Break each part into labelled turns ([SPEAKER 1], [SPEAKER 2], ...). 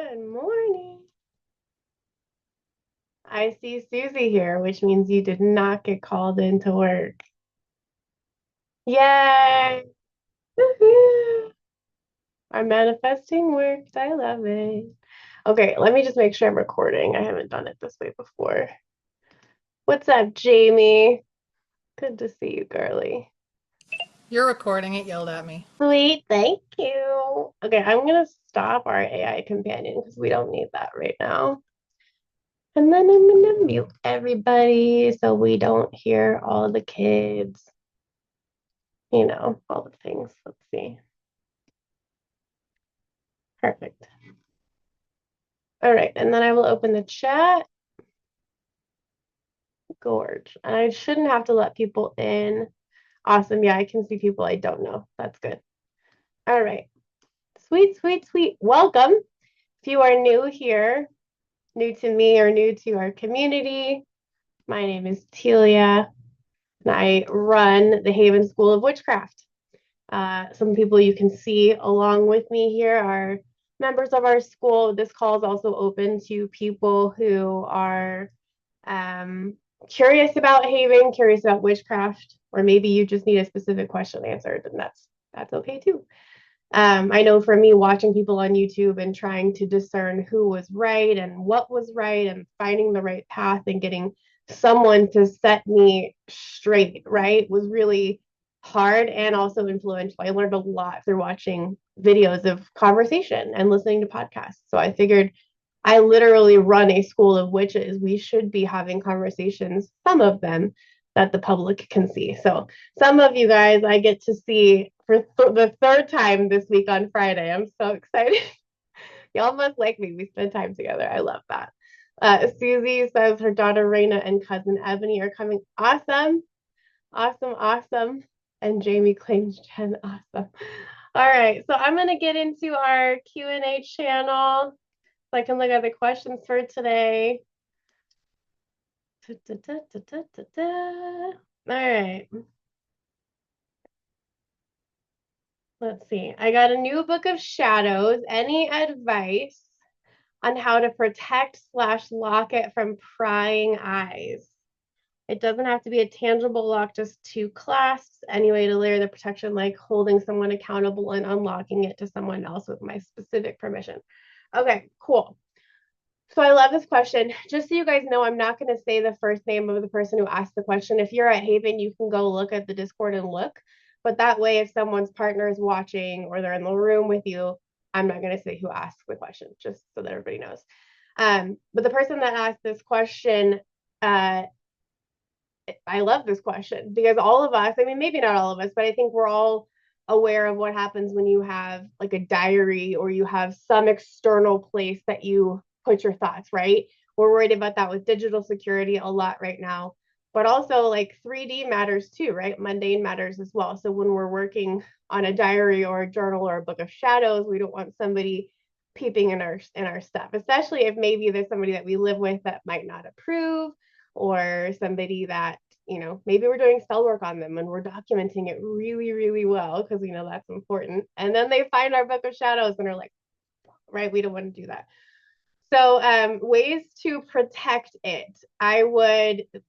[SPEAKER 1] Good morning. I see Susie here, which means you did not get called into work. Yay! Woohoo! I'm manifesting works. I love it. Okay, let me just make sure I'm recording. I haven't done it this way before. What's up, Jamie? Good to see you, girly.
[SPEAKER 2] You're recording it, yelled at me.
[SPEAKER 1] Sweet, thank you. Okay, I'm gonna stop our AI companion because we don't need that right now. And then I'm gonna mute everybody so we don't hear all the kids. All the things. Let's see. Perfect. All right. And then I will open the chat. Gorge. And I shouldn't have to let people in. Awesome. Yeah, I can see people I don't know. That's good. All right. Sweet, sweet, sweet. Welcome. If you are new here, new to me or new to our community, my name is Telia, and I run the Haven School of Witchcraft. Some people you can see along with me here are members of our school. This call is also open to people who are curious about Haven, curious about witchcraft, or maybe you just need a specific question answered, and that's okay too. I know for me, watching people on YouTube and trying to discern who was right and what was right and finding the right path and getting someone to set me straight, right, was really hard and also influential. I learned a lot through watching videos of conversation and listening to podcasts. So I figured I literally run a school of witches. We should be having conversations, some of them that the public can see. So some of you guys I get to see for the third time this week on Friday. I'm so excited. Y'all must like me. We spend time together. I love that. Susie says her daughter Raina and cousin Ebony are coming. Awesome. Awesome. Awesome. And Jamie claims Jen. Awesome. All right. So I'm going to get into our Q&A channel so I can look at the questions for today. All right. Let's see. I got a new book of shadows. Any advice on how to protect slash lock it from prying eyes? It doesn't have to be a tangible lock, just two clasps. Any way to layer the protection, like holding someone accountable and unlocking it to someone else with my specific permission. Okay, cool. So I love this question. Just so you guys know, I'm not going to say the first name of the person who asked the question. If you're at Haven, you can go look at the Discord and look. But that way, if someone's partner is watching or they're in the room with you, I'm not going to say who asked the question, just so that everybody knows. But the person that asked this question, I love this question because all of us, I mean, maybe not all of us, but I think we're all aware of what happens when you have like a diary or you have some external place that you put your thoughts, right? We're worried about that with digital security a lot right now, but also like 3D matters too, right? Mundane matters as well. So when we're working on a diary or a journal or a book of shadows, we don't want somebody peeping in our stuff, especially if maybe there's somebody that we live with that might not approve or somebody that maybe we're doing spell work on them and we're documenting it really, really well because we know that's important. And then they find our book of shadows and are like, right, we don't want to do that. So ways to protect it.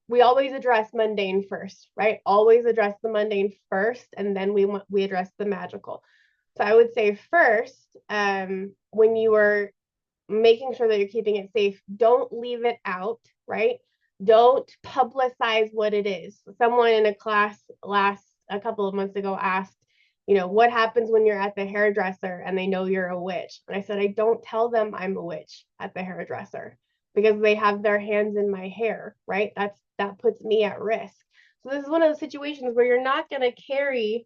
[SPEAKER 1] We always address mundane first, right? Always address the mundane first, and then we address the magical. So I would say first, when you are making sure that you're keeping it safe, don't leave it out, right? Don't publicize what it is. Someone in a class a couple of months ago asked, what happens when you're at the hairdresser and they know you're a witch? And I said, I don't tell them I'm a witch at the hairdresser because they have their hands in my hair, right? That puts me at risk. So this is one of those situations where you're not going to carry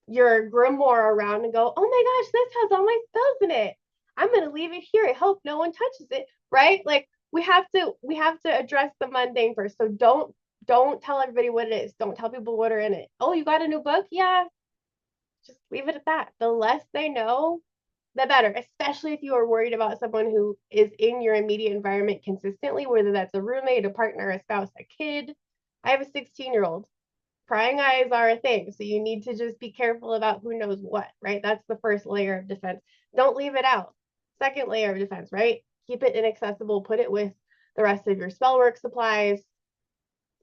[SPEAKER 1] your grimoire around and go, oh my gosh, this has all my spells in it. I'm going to leave it here. I hope no one touches it, right? Like we have to address the mundane first. So don't tell everybody what it is. Don't tell people what are in it. Oh, you got a new book? Yeah, just leave it at that. The less they know, the better, especially if you are worried about someone who is in your immediate environment consistently, whether that's a roommate, a partner, a spouse, a kid. I have a 16-year-old. Prying eyes are a thing. So you need to just be careful about who knows what, right? That's the first layer of defense. Don't leave it out. Second layer of defense, right? Keep it inaccessible, put it with the rest of your spell work supplies,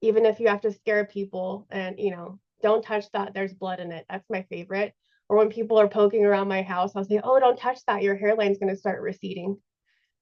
[SPEAKER 1] even if you have to scare people and, don't touch that. There's blood in it. That's my favorite. Or when people are poking around my house, I'll say, oh, don't touch that. Your hairline's going to start receding.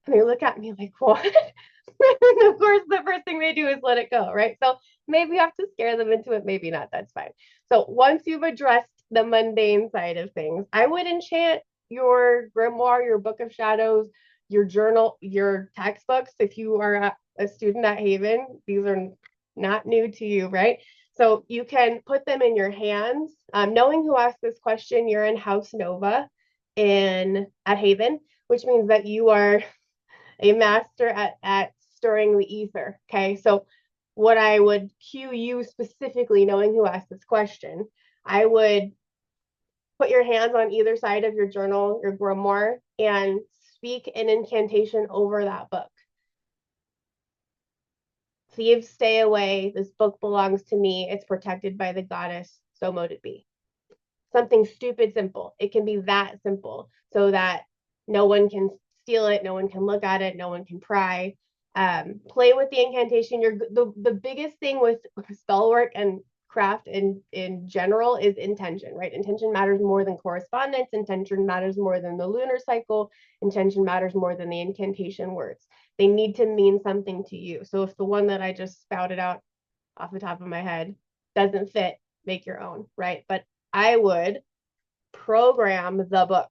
[SPEAKER 1] And they look at me like, what? And of course, the first thing they do is let it go, right? So maybe you have to scare them into it, maybe not. That's fine. So once you've addressed the mundane side of things, I would enchant your grimoire, your book of shadows, your journal, your textbooks. If you are a student at Haven, these are not new to you, right? So you can put them in your hands. Knowing who asked this question, you're in House Nova at Haven, which means that you are a master at stirring the ether. Okay. So what I would cue you specifically, knowing who asked this question, I would put your hands on either side of your journal, your grimoire, and speak an incantation over that book. Thieves, stay away. This book belongs to me. It's protected by the goddess. So mote it be. Something stupid simple. It can be that simple so that no one can steal it, no one can look at it, no one can pry. Play with the incantation. The biggest thing with spell work and craft in general is intention, right? Intention matters more than correspondence. Intention matters more than the lunar cycle. Intention matters more than the incantation words. They need to mean something to you. So if the one that I just spouted out off the top of my head doesn't fit, make your own, right? But I would program the book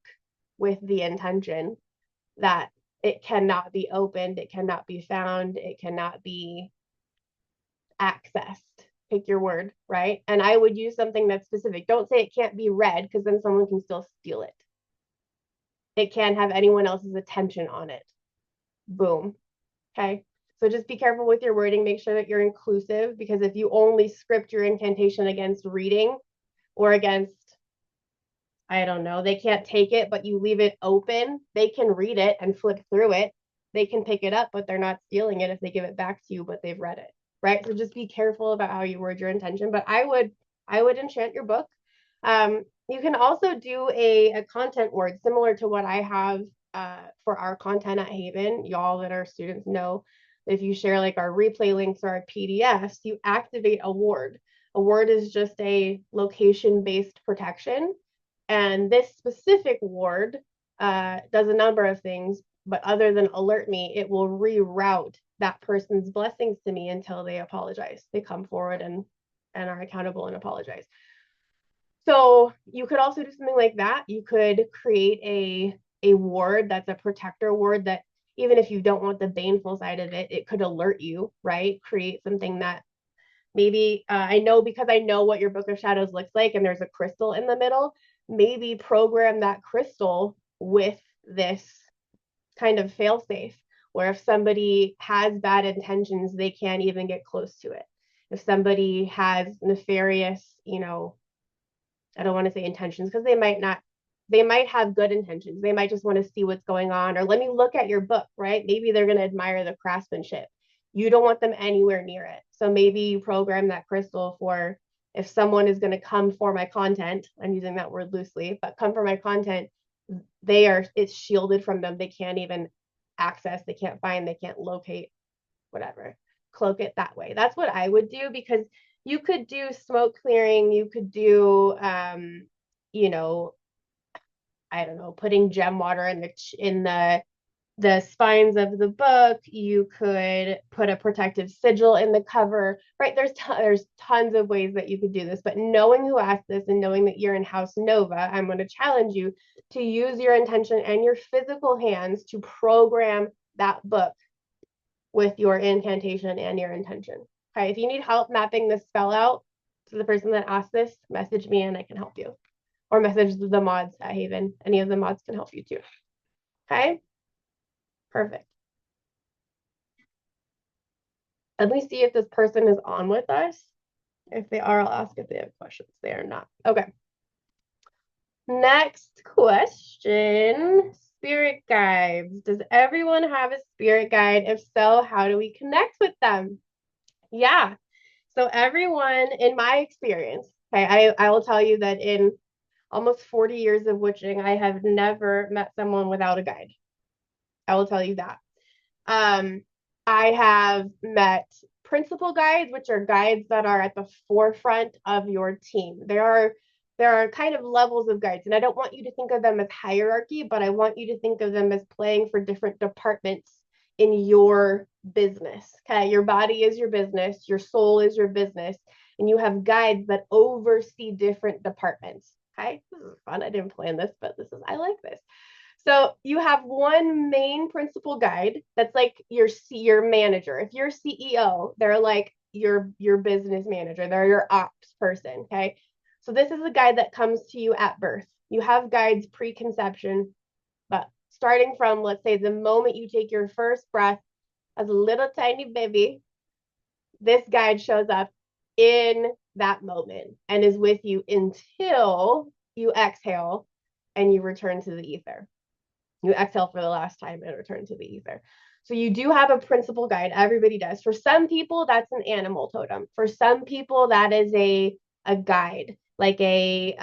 [SPEAKER 1] with the intention that it cannot be opened, it cannot be found, it cannot be accessed. Pick your word, right? And I would use something that's specific. Don't say it can't be read because then someone can still steal it. It can't have anyone else's attention on it. Boom. Okay. So just be careful with your wording. Make sure that you're inclusive because if you only script your incantation against reading or against, I don't know, they can't take it, but you leave it open, they can read it and flip through it. They can pick it up, but they're not stealing it if they give it back to you, but they've read it. Right. So just be careful about how you word your intention. But I would enchant your book. You can also do a content word similar to what I have for our content at Haven. Y'all that are students know if you share like our replay links or our PDFs, you activate a word. A ward is just a location based protection. And this specific ward does a number of things, but other than alert me, it will reroute that person's blessings to me until they apologize. They come forward and are accountable and apologize. So you could also do something like that. You could create a ward that's a protector ward that even if you don't want the baneful side of it, it could alert you, right? Create something that maybe I know because I know what your book of shadows looks like and there's a crystal in the middle. Maybe program that crystal with this kind of fail safe where if somebody has bad intentions, they can't even get close to it. If somebody has nefarious, I don't want to say intentions because they might have good intentions. They might just want to see what's going on or let me look at your book, right? Maybe they're going to admire the craftsmanship. You don't want them anywhere near it. So maybe you program that crystal for if someone is going to come for my content, I'm using that word loosely, but come for my content, it's shielded from them. They can't even access, they can't find, they can't locate, whatever. Cloak it that way. That's what I would do because you could do smoke clearing, you could do you know, I don't know, putting gem water in the spines of the book. You could put a protective sigil in the cover, right? There's tons of ways that you could do this, but knowing who asked this and knowing that you're in House Nova, I'm going to challenge you to use your intention and your physical hands to program that book with your incantation and your intention. Okay, if you need help mapping this spell out to the person that asked this, message me and I can help you. Or message the mods at Haven. Any of the mods can help you too. Okay, perfect. Let me see if this person is on with us. If they are, I'll ask if they have questions. They are not. Okay. Next question. Spirit guides. Does everyone have a spirit guide? If so, how do we connect with them? Yeah. So everyone, in my experience, okay, I will tell you that in almost 40 years of witching, I have never met someone without a guide. I will tell you that. Um, I have met principal guides, which are guides that are at the forefront of your team. There are kind of levels of guides, and I don't want you to think of them as hierarchy, but I want you to think of them as playing for different departments in your business. Okay, your body is your business, your soul is your business, and you have guides that oversee different departments. Okay, this is fun. I didn't plan this, but I like this. So you have one main principal guide that's like your manager. If you're CEO, they're like your business manager. They're your ops person. Okay. So this is a guide that comes to you at birth. You have guides preconception, but starting from, let's say, the moment you take your first breath as a little tiny baby, this guide shows up in that moment and is with you until you exhale and you return to the ether. You exhale for the last time and return to the ether. So you do have a principal guide. Everybody does. For some people, that's an animal totem. For some people, that is a guide, like maybe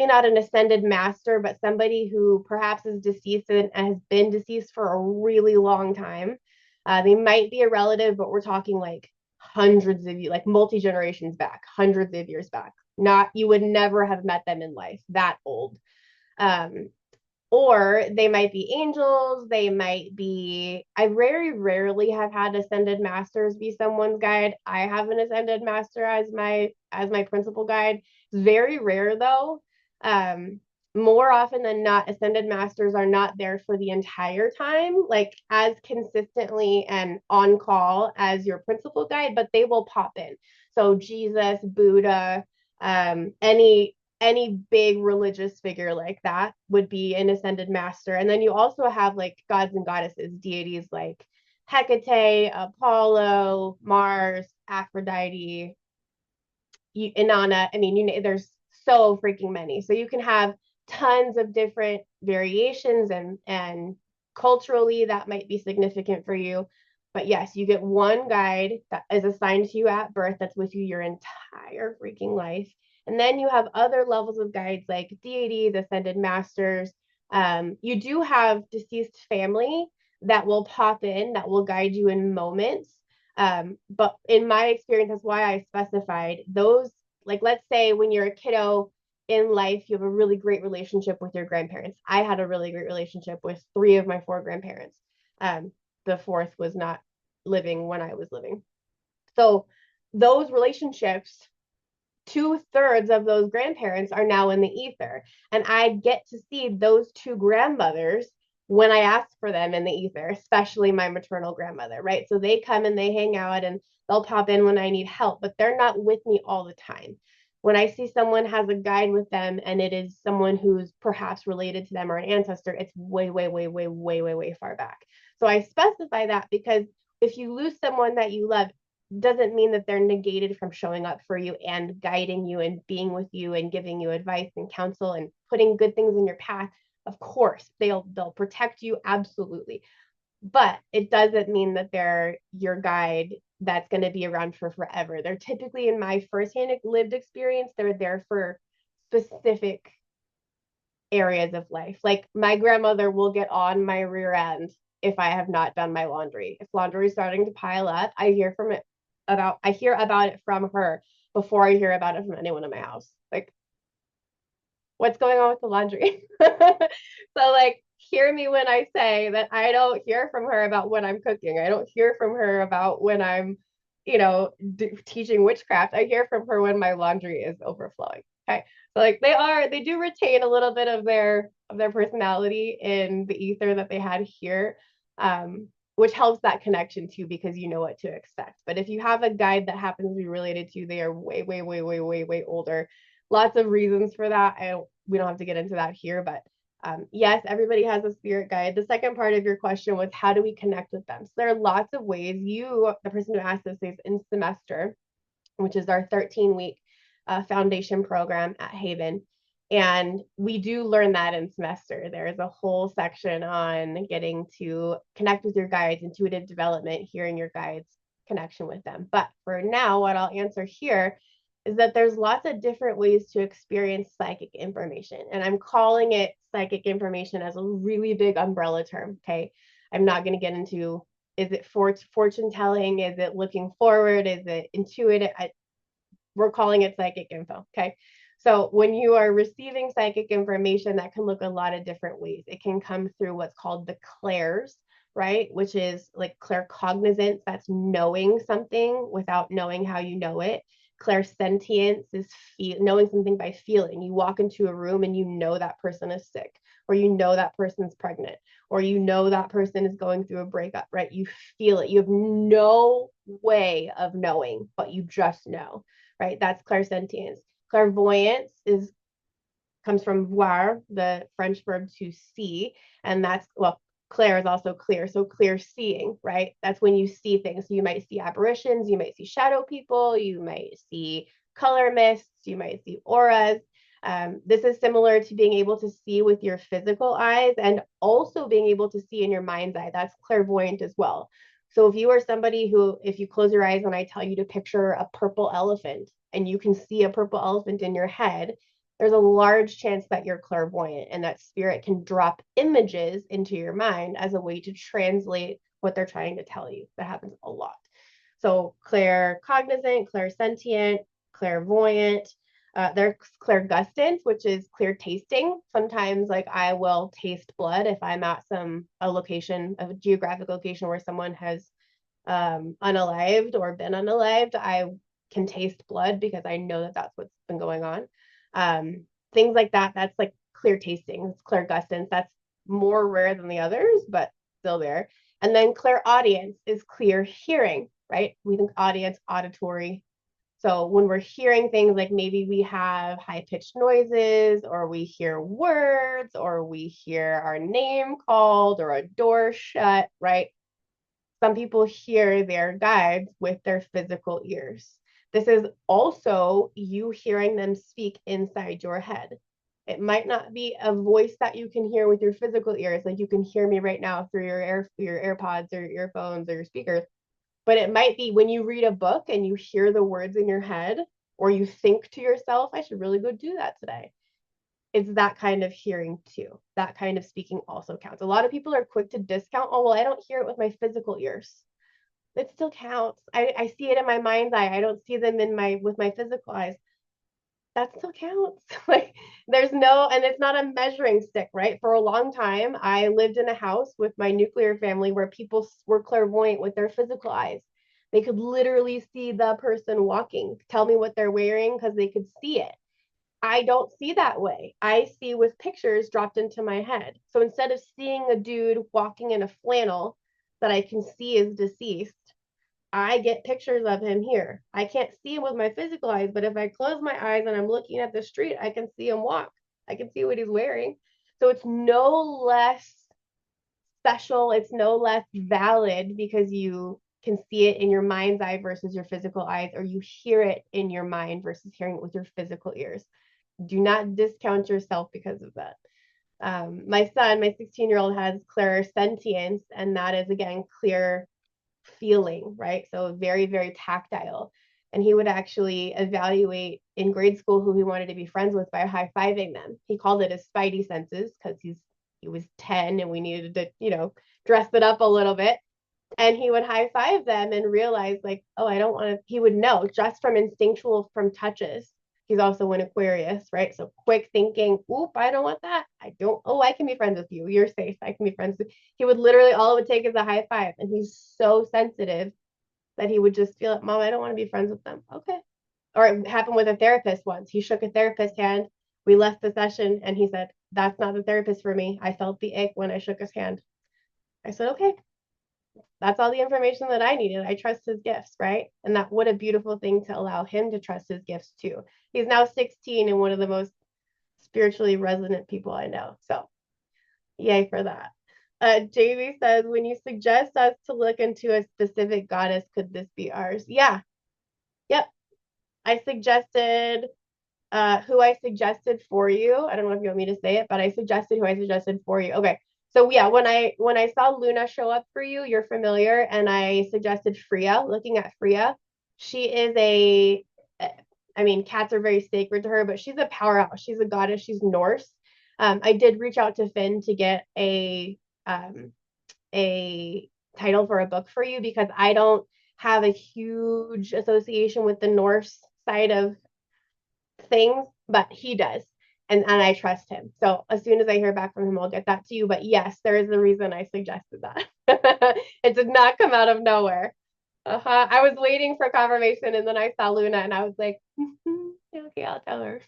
[SPEAKER 1] not an ascended master, but somebody who perhaps is deceased and has been deceased for a really long time. They might be a relative, but we're talking like hundreds of you, like multi generations back, hundreds of years back. Not you would never have met them in life that old. Um, or they might be angels, they might be, I very rarely have had ascended masters be someone's guide. I have an ascended master as my principal guide. It's very rare though. um More often than not, ascended masters are not there for the entire time, like as consistently and on call as your principal guide, but they will pop in. So Jesus, Buddha, any big religious figure like that would be an ascended master. And then you also have like gods and goddesses, deities like Hecate, Apollo, Mars, Aphrodite, Inanna. I mean, there's so freaking many. So you can have tons of different variations, and culturally that might be significant for you. But yes, you get one guide that is assigned to you at birth that's with you your entire freaking life. And then you have other levels of guides like deities, ascended masters. You do have deceased family that will pop in, that will guide you in moments. But in my experience, that's why I specified those. Like, let's say when you're a kiddo in life, you have a really great relationship with your grandparents. I had a really great relationship with three of my four grandparents. Um, the fourth was not living when I was living. So those relationships, two-thirds of those grandparents are now in the ether. And I get to see those two grandmothers when I ask for them in the ether, especially my maternal grandmother, right? So they come and they hang out and they'll pop in when I need help, but they're not with me all the time. When I see someone has a guide with them and it is someone who's perhaps related to them or an ancestor, it's way, way, way, way, way, way, way far back. So I specify that because if you lose someone that you love, doesn't mean that they're negated from showing up for you and guiding you and being with you and giving you advice and counsel and putting good things in your path. Of course, they'll protect you absolutely. But it doesn't mean that they're your guide that's going to be around for forever. They're typically, in my firsthand lived experience, they're there for specific areas of life. Like my grandmother will get on my rear end if I have not done my laundry. If laundry is starting to pile up, I hear about it from her before I hear about it from anyone in my house. Like, what's going on with the laundry? So like hear me when I say that I don't hear from her about when I'm cooking. I don't hear from her about when I'm, teaching witchcraft. I hear from her when my laundry is overflowing. Okay. So like they do retain a little bit of their personality in the ether that they had here. Which helps that connection too, because you know what to expect. But if you have a guide that happens to be related to you, they are way, way, way, way, way, way older. Lots of reasons for that. We don't have to get into that here, but yes, everybody has a spirit guide. The second part of your question was how do we connect with them? So there are lots of ways. The person who asked this, is in semester, which is our 13-week foundation program at Haven. And we do learn that in semester. There is a whole section on getting to connect with your guides, intuitive development, hearing your guides, connection with them. But for now, what I'll answer here is that there's lots of different ways to experience psychic information. And I'm calling it psychic information as a really big umbrella term. Okay. I'm not going to get into, is it fortune telling? Is it looking forward? Is it intuitive? We're calling it psychic info. Okay. So when you are receiving psychic information, that can look a lot of different ways. It can come through what's called the clairs, right? Which is like claircognizance, that's knowing something without knowing how you know it. Clairsentience is knowing something by feeling. You walk into a room and you know that person is sick, or you know that person's pregnant, or you know that person is going through a breakup, right? You feel it. You have no way of knowing, but you just know, right? That's clairsentience. Clairvoyance is comes from voir, the French verb to see, and that's, well, clair is also clear, so clear seeing, right? That's when you see things. So you might see apparitions, you might see shadow people, you might see color mists, you might see auras. This is similar to being able to see with your physical eyes and also being able to see in your mind's eye. That's clairvoyant as well. So if you are somebody who, if you close your eyes and I tell you to picture a purple elephant and you can see a purple elephant in your head, there's a large chance that you're clairvoyant and that spirit can drop images into your mind as a way to translate what they're trying to tell you. That happens a lot. So claircognizant, clairsentient, clairvoyant. There's clairgustant, which is clear tasting. Sometimes, like, I will taste blood if I'm at a location, a geographic location where someone has unalived or been unalived. I can taste blood because I know that that's what's been going on. Things like that. That's like clear tasting. It's clairgustance. That's more rare than the others, but still there. And then clairaudience is clear hearing, right? We think audience, auditory. So when we're hearing things like maybe we have high pitched noises, or we hear words, or we hear our name called, or a door shut, right? Some people hear their guides with their physical ears. This is also you hearing them speak inside your head. It might not be a voice that you can hear with your physical ears, like you can hear me right now through your AirPods or your earphones or your speakers, but it might be when you read a book and you hear the words in your head, or you think to yourself, I should really go do that today. It's that kind of hearing too. That kind of speaking also counts. A lot of people are quick to discount, oh, well, I don't hear it with my physical ears. It still counts. I see it in my mind's eye. I don't see them in my with my physical eyes. That still counts. Like, there's no, and it's not a measuring stick, right? For a long time, I lived in a house with my nuclear family where people were clairvoyant with their physical eyes. They could literally see the person walking, tell me what they're wearing because they could see it. I don't see that way. I see with pictures dropped into my head. So instead of seeing a dude walking in a flannel that I can see is deceased, I get pictures of him here. I can't see him with my physical eyes, but if I close my eyes and I'm looking at the street, I can see him walk. I can see what he's wearing. So it's no less special, it's no less valid because you can see it in your mind's eye versus your physical eyes, or you hear it in your mind versus hearing it with your physical ears. Do not discount yourself because of that. My son, my 16-year-old, has clairsentience, and that is, again, clear feeling, right? So very, very tactile. And he would actually evaluate in grade school who he wanted to be friends with by high-fiving them. He called it his spidey senses because he was 10 and we needed to, dress it up a little bit. And he would high five them and realize, like, oh, I don't want to, he would know just from instinctual, from touches. He's also an Aquarius, right? So quick thinking, oop, I don't want that. I don't, oh, I can be friends with you. You're safe. I can be friends with you. He would literally, all it would take is a high five. And he's so sensitive that he would just feel like, Mom, I don't want to be friends with them. Okay. Or it happened with a therapist once. He shook a therapist's hand. We left the session and he said, that's not the therapist for me. I felt the ache when I shook his hand. I said, okay, that's all the information that I needed. I trust his gifts, right? And that, what a beautiful thing to allow him to trust his gifts too. He's now 16 and one of the most spiritually resonant people I know. So yay for that. Jamie says, when you suggest us to look into a specific goddess, could this be ours? Yeah. Yep. I suggested who I suggested for you. I don't know if you want me to say it, but I suggested who I suggested for you. Okay. So yeah, when I saw Luna show up for you, you're familiar, and I suggested Freya. Looking at Freya, she is I mean, cats are very sacred to her, but she's a powerhouse. She's a goddess. She's Norse. I did reach out to Finn to get a title for a book for you because I don't have a huge association with the Norse side of things, but he does. And I trust him. So as soon as I hear back from him, I'll get that to you. But yes, there is a reason I suggested that. It did not come out of nowhere. I was waiting for confirmation and then I saw Luna and I was like, okay, I'll tell her.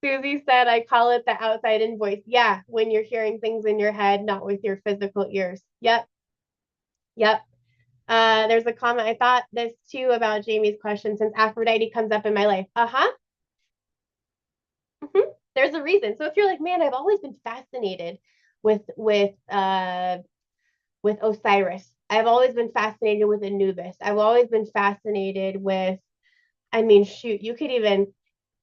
[SPEAKER 1] Susie said, I call it the outside in voice. Yeah, when you're hearing things in your head, not with your physical ears. Yep. Yep. There's a comment. I thought this too about Jamie's question since Aphrodite comes up in my life. Uh-huh. Mm-hmm. There's a reason. So if you're like, man, I've always been fascinated with with Osiris. I've always been fascinated with Anubis. I've always been fascinated with, I mean, shoot, you could even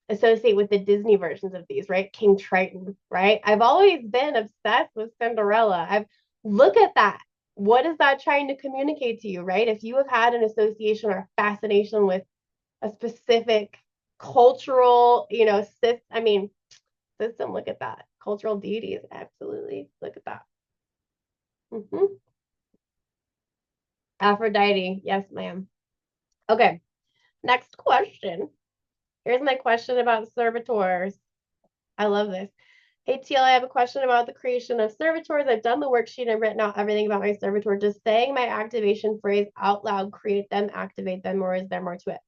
[SPEAKER 1] associate with the Disney versions of these, right? King Triton, right? I've always been obsessed with Cinderella. I've look at that. What is that trying to communicate to you, right? If you have had an association or fascination with a specific cultural, I mean, system, look at that. Cultural deities, absolutely. Look at that. Mm-hmm. Aphrodite, yes, ma'am. Okay, next question. Here's my question about servitors. I love this. Hey, TL, I have a question about the creation of servitors. I've done the worksheet and written out everything about my servitor. Does saying my activation phrase out loud create them, activate them, or is there more to it?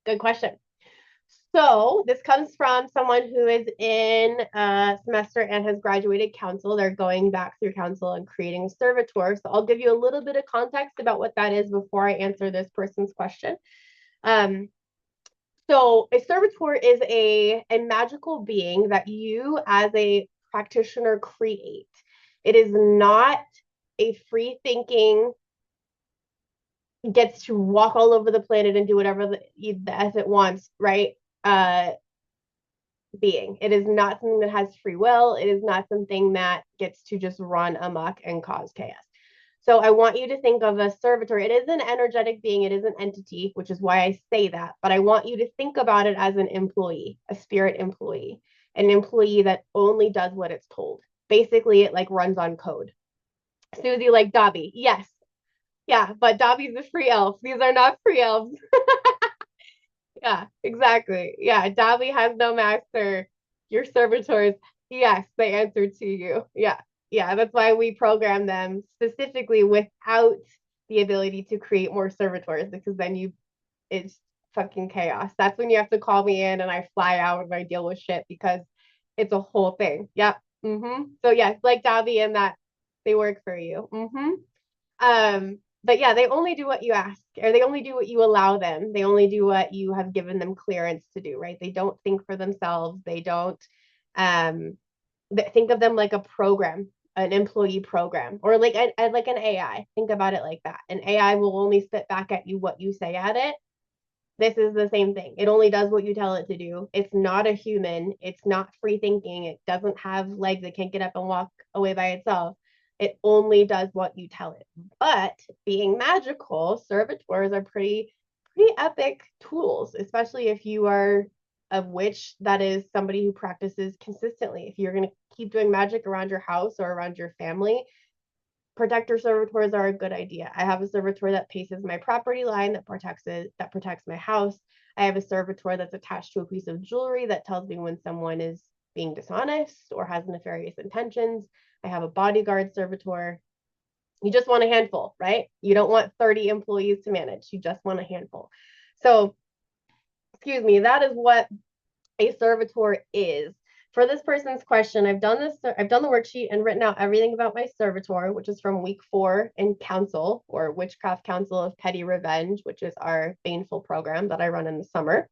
[SPEAKER 1] Good question. So this comes from someone who is in a semester and has graduated council. They're going back through council and creating a servitor. So I'll give you a little bit of context about what that is before I answer this person's question. Um, so a servitor is a magical being that you as a practitioner create. It is not a free thinking, gets to walk all over the planet and do whatever the F it wants, right? Being. It is not something that has free will. It is not something that gets to just run amok and cause chaos. So I want you to think of a servitor. It is an energetic being, it is an entity, which is why I say that. But I want you to think about it as an employee, a spirit employee, an employee that only does what it's told. Basically, it like runs on code. Susie, like Dobby. Yes. Yeah, but Dobby's a free elf. These are not free elves. Yeah, exactly. Yeah, Dobby has no master. Your servitors, yes, they answer to you. Yeah, yeah. That's why we program them specifically without the ability to create more servitors because then it's fucking chaos. That's when you have to call me in and I fly out and I deal with shit because it's a whole thing. Yep. So yes, like Dobby and that they work for you. But yeah, they only do what you ask, or they only do what you allow them. They only do what you have given them clearance to do, right? They don't think for themselves. They don't um think of them like a program, an employee program, or like an AI. Think about it like that. An AI will only spit back at you what you say at it. This is the same thing. It only does what you tell it to do. It's not a human. It's not free thinking. It doesn't have legs. It can't get up and walk away by itself. It only does what you tell it. But being magical, servitors are pretty epic tools, especially if you are a witch that is somebody who practices consistently. If you're going to keep doing magic around your house or around your family, protector servitors are a good idea. I have a servitor that paces my property line that protects my house. I have a servitor that's attached to a piece of jewelry that tells me when someone is being dishonest or has nefarious intentions. I have a bodyguard servitor. You just want a handful, right? You don't want 30 employees to manage. You just want a handful. So, excuse me, that is what a servitor is. For this person's question, I've done the worksheet and written out everything about my servitor, which is from week 4 in council or Witchcraft Council of Petty Revenge, which is our baneful program that I run in the summer.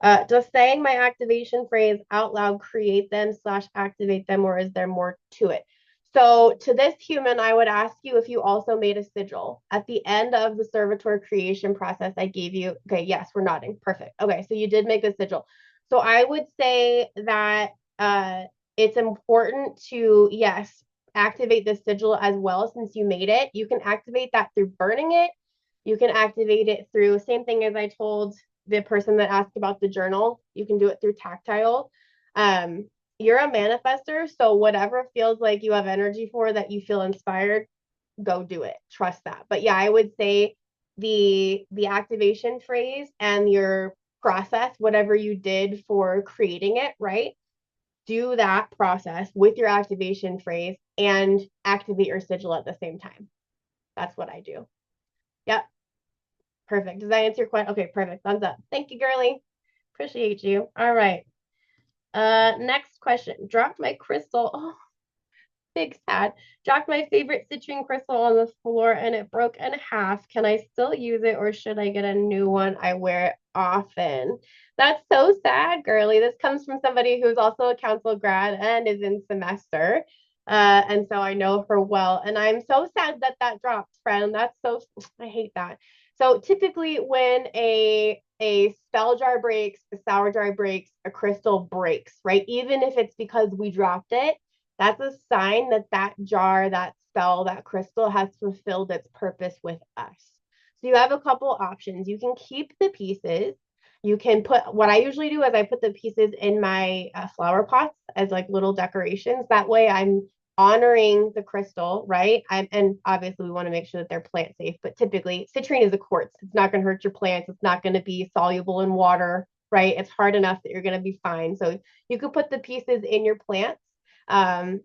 [SPEAKER 1] Does saying my activation phrase out loud create them / activate them, or is there more to it? So to this human, I would ask you if you also made a sigil. At the end of the servitor creation process, I gave you, okay, yes, we're nodding. Perfect. Okay, so you did make a sigil. So I would say that it's important to, yes, activate the sigil as well since you made it. You can activate that through burning it. You can activate it through, same thing as I told the person that asked about the journal. You can do it through tactile. Um, you're a manifester, so whatever feels like you have energy for that you feel inspired, go do it. Trust that. But yeah, I would say the activation phrase and your process, whatever you did for creating it, right? Do that process with your activation phrase and activate your sigil at the same time. That's what I do. Yep. Perfect. Does that answer your question? Okay, perfect. Thumbs up. Thank you, girly. Appreciate you. All right. Next question. Dropped my crystal. Oh, big sad. Dropped my favorite citrine crystal on the floor and it broke in half. Can I still use it or should I get a new one? I wear it often. That's so sad, girly. This comes from somebody who's also a council grad and is in semester. And so I know her well. And I'm so sad that that dropped, friend. That's so, I hate that. So typically when a spell jar breaks, a sour jar breaks, a crystal breaks, right? Even if it's because we dropped it, that's a sign that that jar, that spell, that crystal has fulfilled its purpose with us. So you have a couple options. You can keep the pieces. You can put, what I usually do is I put the pieces in my flower pots as like little decorations. That way I'm honoring the crystal, right? And obviously we want to make sure that they're plant safe, but typically citrine is a quartz. It's not going to hurt your plants. It's not going to be soluble in water, right? It's hard enough that you're going to be fine. So you could put the pieces in your plants um,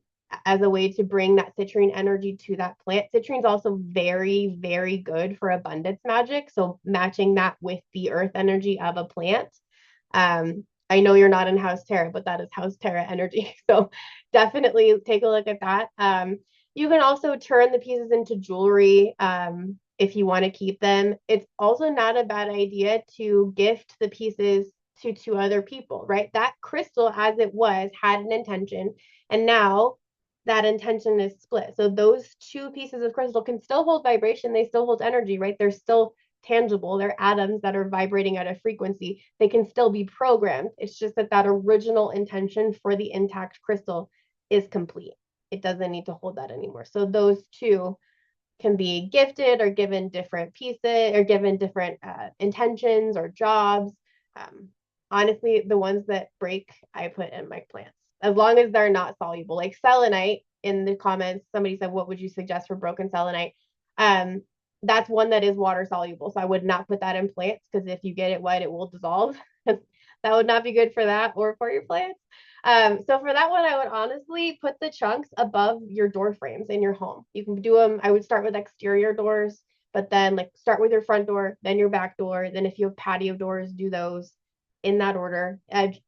[SPEAKER 1] as a way to bring that citrine energy to that plant. Citrine is also very, very good for abundance magic. So matching that with the earth energy of a plant. I know you're not in House Terra, but that is House Terra energy. So definitely take a look at that. You can also turn the pieces into jewelry if you want to keep them. It's also not a bad idea to gift the pieces to other people, right? That crystal, as it was, had an intention, and now that intention is split. So those two pieces of crystal can still hold vibration, they still hold energy, right? They're still tangible. They're atoms that are vibrating at a frequency. They can still be programmed. It's just that that original intention for the intact crystal is complete. It doesn't need to hold that anymore. So those two can be gifted or given different pieces or given different intentions or jobs. Um, honestly, the ones that break, I put in my plants as long as they're not soluble. Like selenite in the comments, somebody said, "What would you suggest for broken selenite?" Um, that's one that is water soluble, so I would not put that in plants because if you get it wet, it will dissolve. That would not be good for that or for your plants. So for that one, I would honestly put the chunks above your door frames in your home. You can do them. I would start with exterior doors, but then like start with your front door, then your back door. Then if you have patio doors, do those in that order.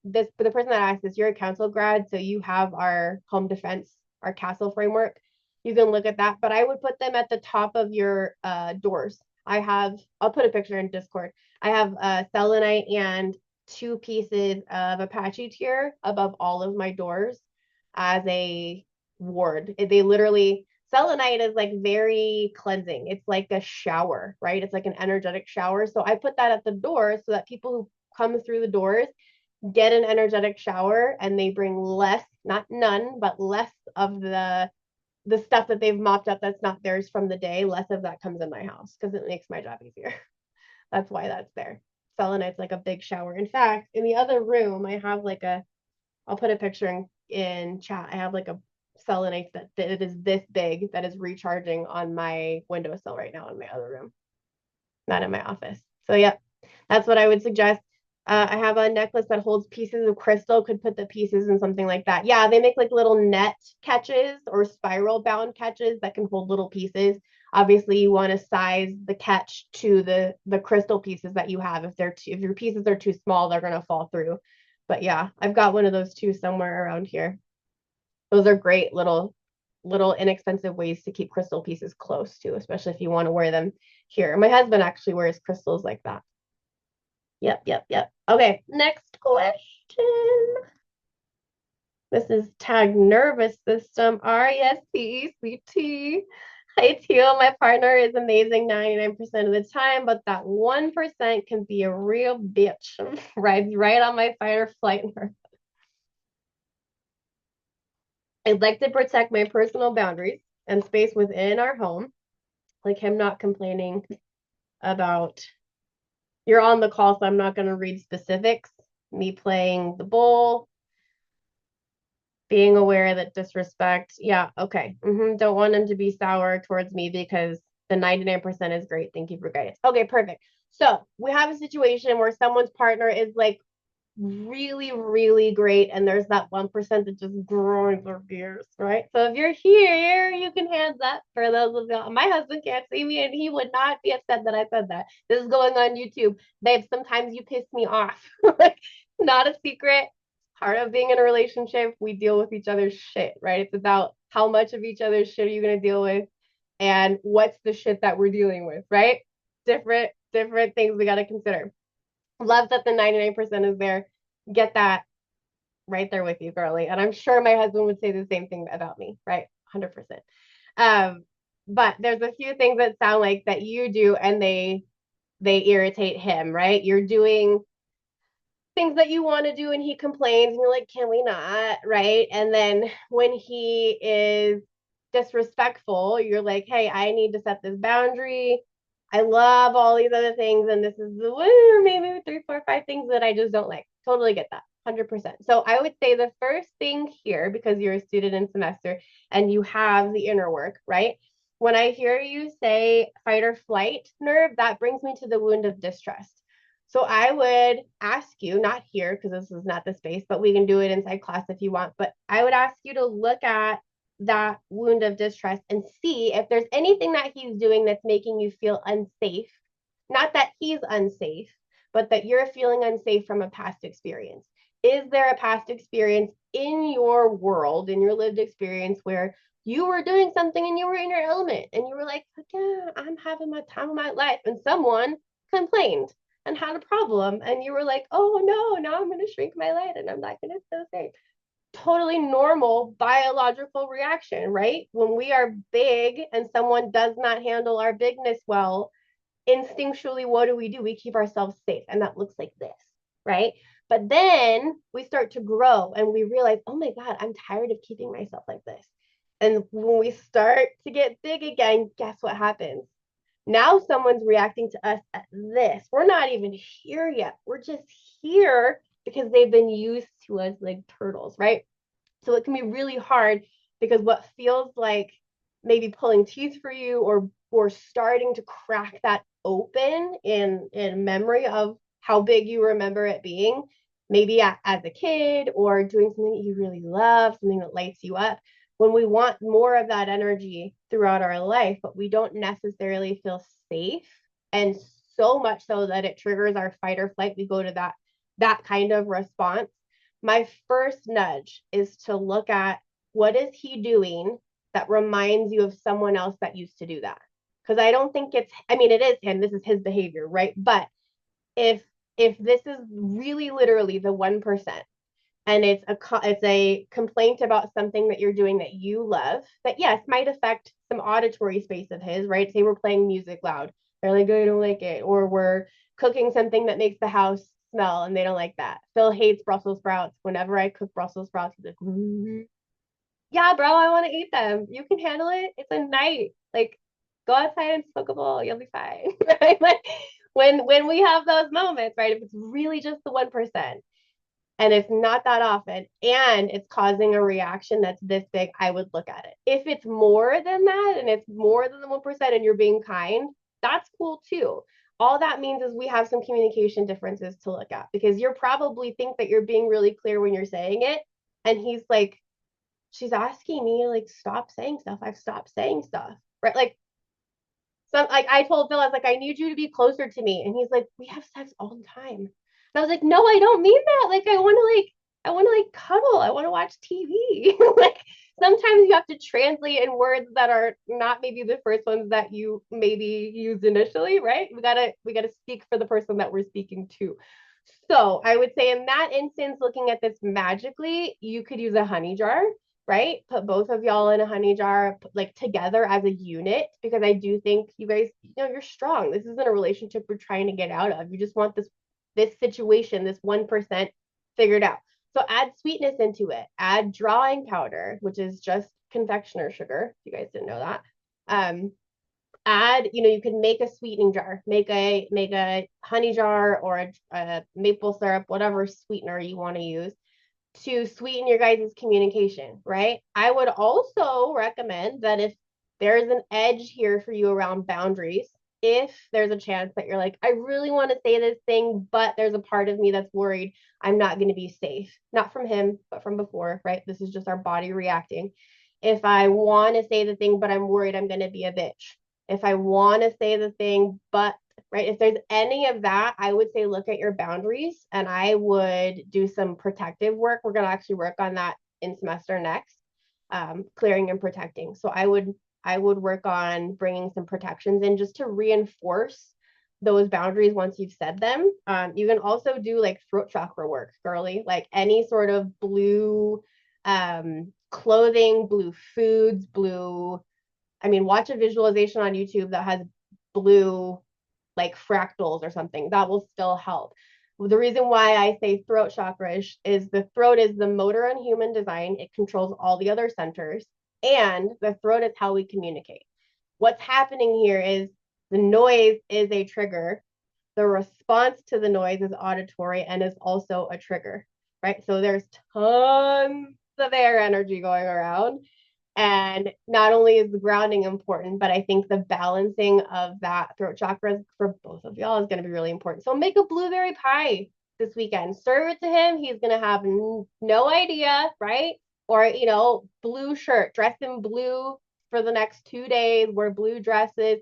[SPEAKER 1] This for the person that asked this, you're a council grad, so you have our home defense, our castle framework. You can look at that, but I would put them at the top of your doors. I'll put a picture in Discord. I have selenite and two pieces of Apache tier above all of my doors as a ward. They literally, selenite is like very cleansing. It's like a shower, right? It's like an energetic shower. So I put that at the door so that people who come through the doors get an energetic shower and they bring less, not none, but less of the stuff that they've mopped up that's not theirs from the day. Less of that comes in my house because it makes my job easier. That's why that's there. Selenite's like a big shower. In fact, in the other room, I have like I'll put a picture in chat. I have like a selenite that it is this big that is recharging on my windowsill right now in my other room, not in my office. So, yeah, that's what I would suggest. I have a necklace that holds pieces of crystal, could put the pieces in something like that. Yeah, they make like little net catches or spiral bound catches that can hold little pieces. Obviously, you want to size the catch to the crystal pieces that you have. If your pieces are too small, they're gonna fall through. But yeah, I've got one of those too somewhere around here. Those are great little inexpensive ways to keep crystal pieces close to, especially if you want to wear them here. My husband actually wears crystals like that. Yep, yep, yep. Okay, next question. This is tag nervous system. R-E-S-P-E, sweet tea. Hi, Teal. My partner is amazing 99% of the time, but that 1% can be a real bitch. Rides right on my fight or flight nerve. I'd like to protect my personal boundaries and space within our home, like him not complaining about you're on the call, so I'm not going to read specifics. Me playing the bowl, being aware that disrespect. Yeah, okay. Don't want him to be sour towards me because the 99% is great. Thank you for guidance. Okay, perfect. So we have a situation where someone's partner is like really, really great, and there's that 1% that just grinds their gears, right? So if you're here, you can hands up for those of y'all. My husband can't see me, and he would not be upset that I said that. This is going on YouTube. Babe, sometimes you piss me off. Like, not a secret. Part of being in a relationship, we deal with each other's shit, right? It's about how much of each other's shit are you going to deal with, and what's the shit that we're dealing with, right? Different things we got to consider. Love that the 99% is there. Get that right there with you, girly. And I'm sure my husband would say the same thing about me, right? 100%. Um, but there's a few things that sound like that you do and they irritate him, right? You're doing things that you want to do and he complains and you're like, can we not, right? And then when he is disrespectful, you're like, hey, I need to set this boundary. I love all these other things, and this is the maybe 3, 4, 5 things that I just don't like. Totally get that. 100%. So I would say the first thing here, because you're a student in semester and you have the inner work, right? When I hear you say fight or flight nerve, that brings me to the wound of distrust. So I would ask you, not here because this is not the space, but we can do it inside class if you want. But I would ask you to look at that wound of distrust and see if there's anything that he's doing that's making you feel unsafe. Not that he's unsafe, but that you're feeling unsafe from a past experience. Is there a past experience in your world, in your lived experience, where you were doing something and you were in your element and you were like, yeah, I'm having my time of my life, and someone complained and had a problem, and you were like, oh no, now I'm going to shrink my light and I'm not going to feel safe. Totally normal biological reaction, right? When we are big and someone does not handle our bigness well, instinctually, what do? We keep ourselves safe, and that looks like this, right? But then we start to grow and we realize, oh my God, I'm tired of keeping myself like this. And when we start to get big again, guess what happens? Now someone's reacting to us at this. We're not even here yet. We're just here because they've been used to us like turtles, right? So it can be really hard because what feels like maybe pulling teeth for you or starting to crack that open in memory of how big you remember it being, maybe as a kid or doing something that you really love, something that lights you up. When we want more of that energy throughout our life, but we don't necessarily feel safe, and so much so that it triggers our fight or flight, we go to that kind of response. My first nudge is to look at what is he doing that reminds you of someone else that used to do that. Because I don't think I mean, it is him, this is his behavior, right? But if if this is really literally the 1%, and it's a complaint about something that you're doing that you love, that yes might affect some auditory space of his, right? Say we're playing music loud, they're like, I don't like it, or we're cooking something that makes the house smell and they don't like that. Phil hates Brussels sprouts. Whenever I cook Brussels sprouts, he's like, yeah, bro, I want to eat them. You can handle it. It's a night. Like, go outside and smoke a bowl. You'll be fine. Right? Like, when we have those moments, right? If it's really just the 1%, and it's not that often, and it's causing a reaction that's this big, I would look at it. If it's more than that and it's more than the 1% and you're being kind, that's cool too. All that means is we have some communication differences to look at, because you're probably think that you're being really clear when you're saying it, and he's like, she's asking me to like stop saying stuff. I've stopped saying stuff, right? Like, some like I told Phil, I was like, I need you to be closer to me. And he's like, we have sex all the time. And I was like, no, I don't mean that. Like, I want to like cuddle. I want to watch TV. Like, sometimes you have to translate in words that are not maybe the first ones that you maybe used initially, right? We gotta speak for the person that we're speaking to. So I would say in that instance, looking at this magically, you could use a honey jar, right? Put both of y'all in a honey jar, like together as a unit, because I do think you guys, you're strong. This isn't a relationship we're trying to get out of. You just want this situation, this 1% figured out. So add sweetness into it. Add drawing powder, which is just confectioner sugar. If you guys didn't know that. Um, add, you can make a sweetening jar, make a honey jar or a maple syrup, whatever sweetener you want to use to sweeten your guys' communication, right? I would also recommend that if there's an edge here for you around boundaries, if there's a chance that you're like, I really want to say this thing, but there's a part of me that's worried I'm not going to be safe, not from him, but from before, right? This is just our body reacting. If I want to say the thing, but I'm worried I'm going to be a bitch. If I want to say the thing, but right? If there's any of that, I would say look at your boundaries and I would do some protective work. We're going to actually work on that in semester next, clearing and protecting. So I would work on bringing some protections in just to reinforce those boundaries once you've said them. You can also do like throat chakra work, girly, like any sort of blue clothing, blue foods, blue. I mean, watch a visualization on YouTube that has blue like fractals or something. That will still help. The reason why I say throat chakra is the throat is the motor in human design. It controls all the other centers, and the throat is how we communicate. What's happening here is the noise is a trigger. The response to the noise is auditory and is also a trigger, right? So there's tons of air energy going around, and not only is the grounding important, but I think the balancing of that throat chakra for both of y'all is going to be really important. So make a blueberry pie this weekend. Serve it to him. He's going to have no idea, right? Or, blue shirt, dress in blue for the next 2 days, wear blue dresses.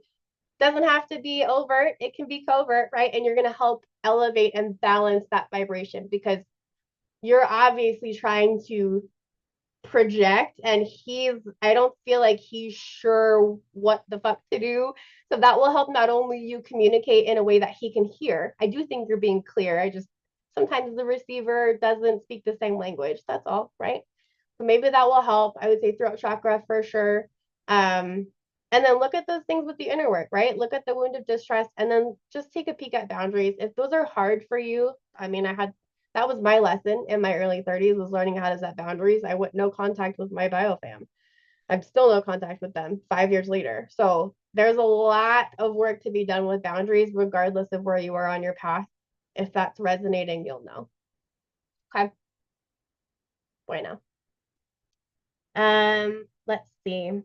[SPEAKER 1] Doesn't have to be overt, it can be covert, right? And you're going to help elevate and balance that vibration because you're obviously trying to project and I don't feel like he's sure what the fuck to do. So that will help not only you communicate in a way that he can hear. I do think you're being clear. I just sometimes the receiver doesn't speak the same language. That's all, right? So maybe that will help. I would say throat chakra for sure. And then look at those things with the inner work, right? Look at the wound of distress and then just take a peek at boundaries. If those are hard for you, I mean, that was my lesson in my early 30s was learning how to set boundaries. I went no contact with my biofam. I'm still no contact with them 5 years later. So there's a lot of work to be done with boundaries, regardless of where you are on your path. If that's resonating, you'll know. Okay. Bueno. Let's see.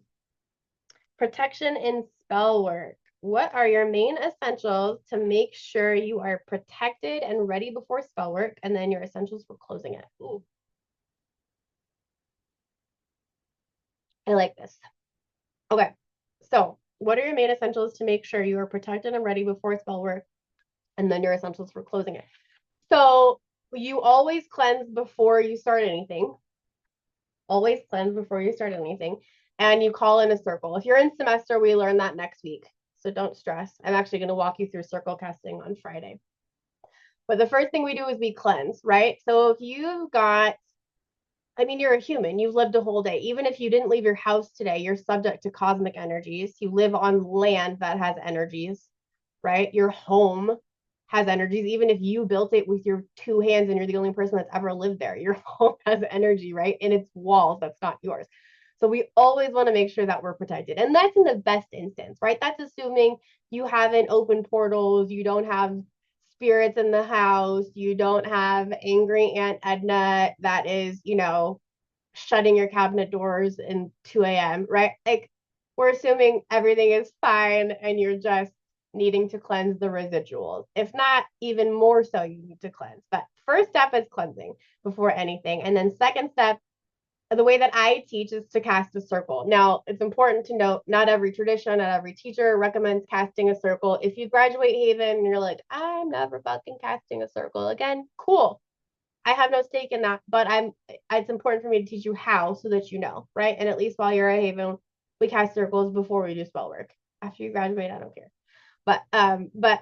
[SPEAKER 1] Protection in spell work. What are your main essentials to make sure you are protected and ready before spell work? And then your essentials for closing it. Ooh. I like this. Okay. So, what are your main essentials to make sure you are protected and ready before spell work? And then your essentials for closing it. So, you always cleanse before you start anything. Always cleanse before you start anything. And you call in a circle. If you're in semester, we learn that next week. So don't stress. I'm actually going to walk you through circle casting on Friday. But the first thing we do is we cleanse, right? So if you've got, I mean, you're a human, you've lived a whole day. Even if you didn't leave your house today, you're subject to cosmic energies. You live on land that has energies, right? Your home has energies. Even if you built it with your two hands and you're the only person that's ever lived there, your home has energy, right? In its walls, that's not yours. So we always want to make sure that we're protected. And that's in the best instance, right? That's assuming you haven't opened portals, you don't have spirits in the house, you don't have angry Aunt Edna that is, shutting your cabinet doors in 2 a.m., right? Like we're assuming everything is fine and you're just needing to cleanse the residuals. If not, even more so, you need to cleanse. But first step is cleansing before anything. And then second step, the way that I teach is to cast a circle. Now, it's important to note not every tradition, not every teacher recommends casting a circle. If you graduate Haven and you're like, I'm never fucking casting a circle again, cool. I have no stake in that, but it's important for me to teach you how so that you know, right? And at least while you're at Haven, we cast circles before we do spell work. After you graduate, I don't care. But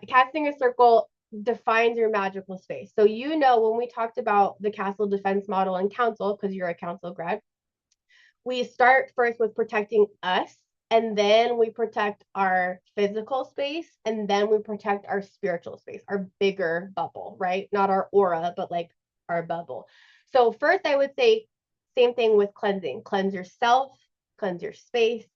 [SPEAKER 1] casting a circle defines your magical space. So when we talked about the castle defense model and council, because you're a council grad, we start first with protecting us, and then we protect our physical space, and then we protect our spiritual space, our bigger bubble, right? Not our aura, but like our bubble. So first I would say same thing with cleansing. Cleanse yourself, cleanse your space,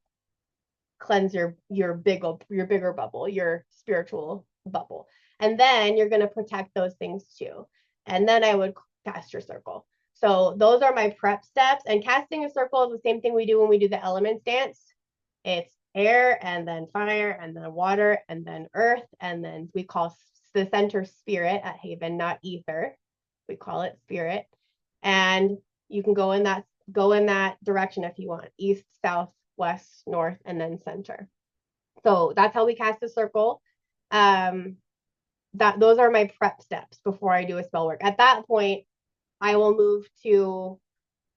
[SPEAKER 1] cleanse your bigger bubble, your spiritual bubble. And then you're going to protect those things too. And then I would cast your circle. So those are my prep steps. And casting a circle is the same thing we do when we do the elements dance. It's air and then fire and then water and then earth. And then we call the center spirit at Haven, not ether. We call it spirit. And you can go in that direction if you want. East, south, west, north, and then center. So that's how we cast a circle. Those are my prep steps before I do a spell work. At that point, I will move to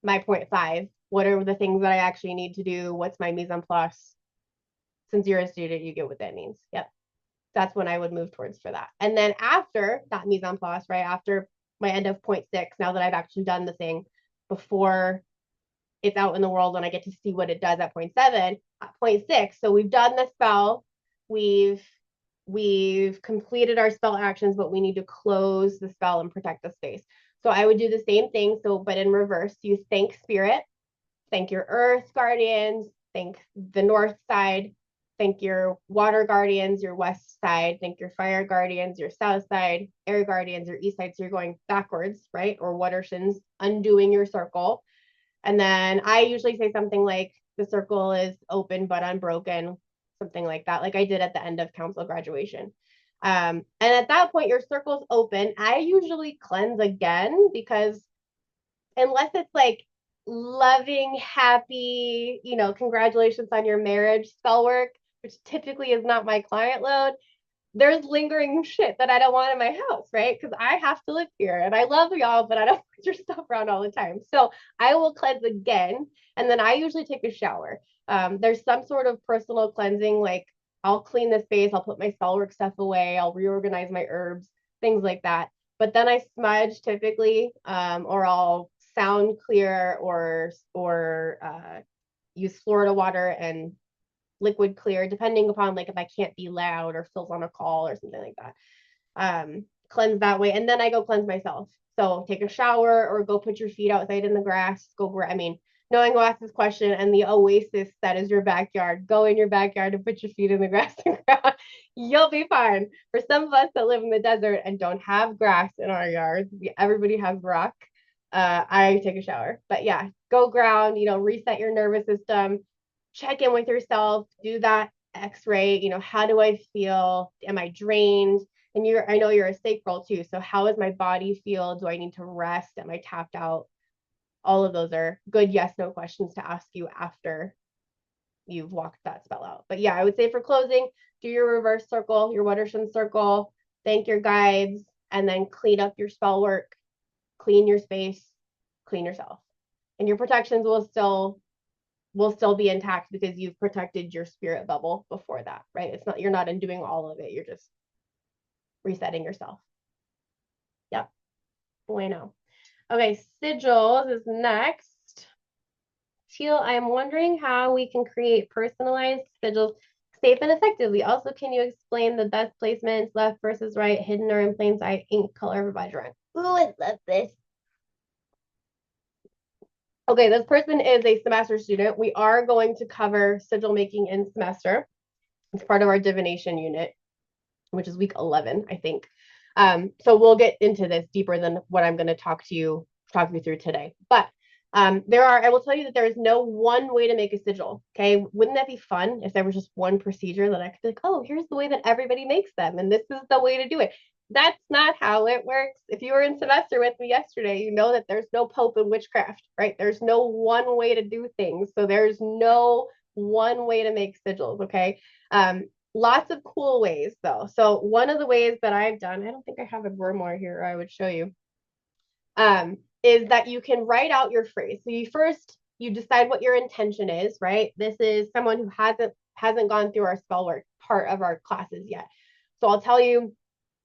[SPEAKER 1] my point five. What are the things that I actually need to do? What's my mise en place? Since you're a student, you get what that means. Yep. That's when I would move towards for that. And then after that mise en place, right after my end of point six, now that I've actually done the thing before it's out in the world and I get to see what it does at point seven, at point six. So we've done the spell, we've completed our spell actions, but we need to close the spell and protect the space. So I would do the same thing. So, but in reverse, you thank spirit, thank your earth guardians, thank the north side, thank your water guardians, your west side, thank your fire guardians, your south side, air guardians, your east side. So you're going backwards, right? Or Watershins, undoing your circle. And then I usually say something like the circle is open but unbroken, something like that, like I did at the end of council graduation. And at that point, your circle's open. I usually cleanse again because unless it's like loving, happy, congratulations on your marriage spell work, which typically is not my client load, there's lingering shit that I don't want in my house, right? Because I have to live here and I love y'all, but I don't want your stuff around all the time. So I will cleanse again. And then I usually take a shower. There's some sort of personal cleansing, like I'll clean the space, I'll put my spellwork stuff away, I'll reorganize my herbs, things like that. But then I smudge typically, or I'll sound clear or use Florida water and liquid clear, depending upon like if I can't be loud or Phil's on a call or something like that. Cleanse that way. And then I go cleanse myself. So take a shower or go put your feet outside in the grass. Knowing who asked this question and the oasis that is your backyard, go in your backyard and put your feet in the grass and ground. You'll be fine. For some of us that live in the desert and don't have grass in our yards, everybody has rock. I take a shower. But yeah, go ground, reset your nervous system, check in with yourself, do that x-ray, how do I feel? Am I drained? And I know you're a sacral too. So how does my body feel? Do I need to rest? Am I tapped out? All of those are good yes, no questions to ask you after you've walked that spell out. But yeah, I would say for closing, do your reverse circle, your Watershin circle, thank your guides, and then clean up your spell work, clean your space, clean yourself. And your protections will still be intact because you've protected your spirit bubble before that, right? You're not undoing all of it. You're just resetting yourself. Yep. Bueno. Okay, sigils is next. Teal, I am wondering how we can create personalized sigils safe and effectively. Also, can you explain the best placements, left versus right, hidden or in plain sight, ink color, everybody's drawing? Ooh, I love this. Okay, this person is a semester student. We are going to cover sigil making in semester. It's part of our divination unit, which is week 11, I think. So we'll get into this deeper than what I'm going to talk you through today. But I will tell you that there is no one way to make a sigil. Okay. Wouldn't that be fun if there was just one procedure that I could be like, oh, here's the way that everybody makes them. And this is the way to do it. That's not how it works. If you were in semester with me yesterday, you know that there's no Pope in witchcraft, right? There's no one way to do things. So there's no one way to make sigils. Okay. Lots of cool ways though. So one of the ways that I've done, I don't think I have a grimoire here, I would show you, is that you can write out your phrase. So you decide what your intention is, right? This is someone who hasn't gone through our spell work part of our classes yet. So I'll tell you,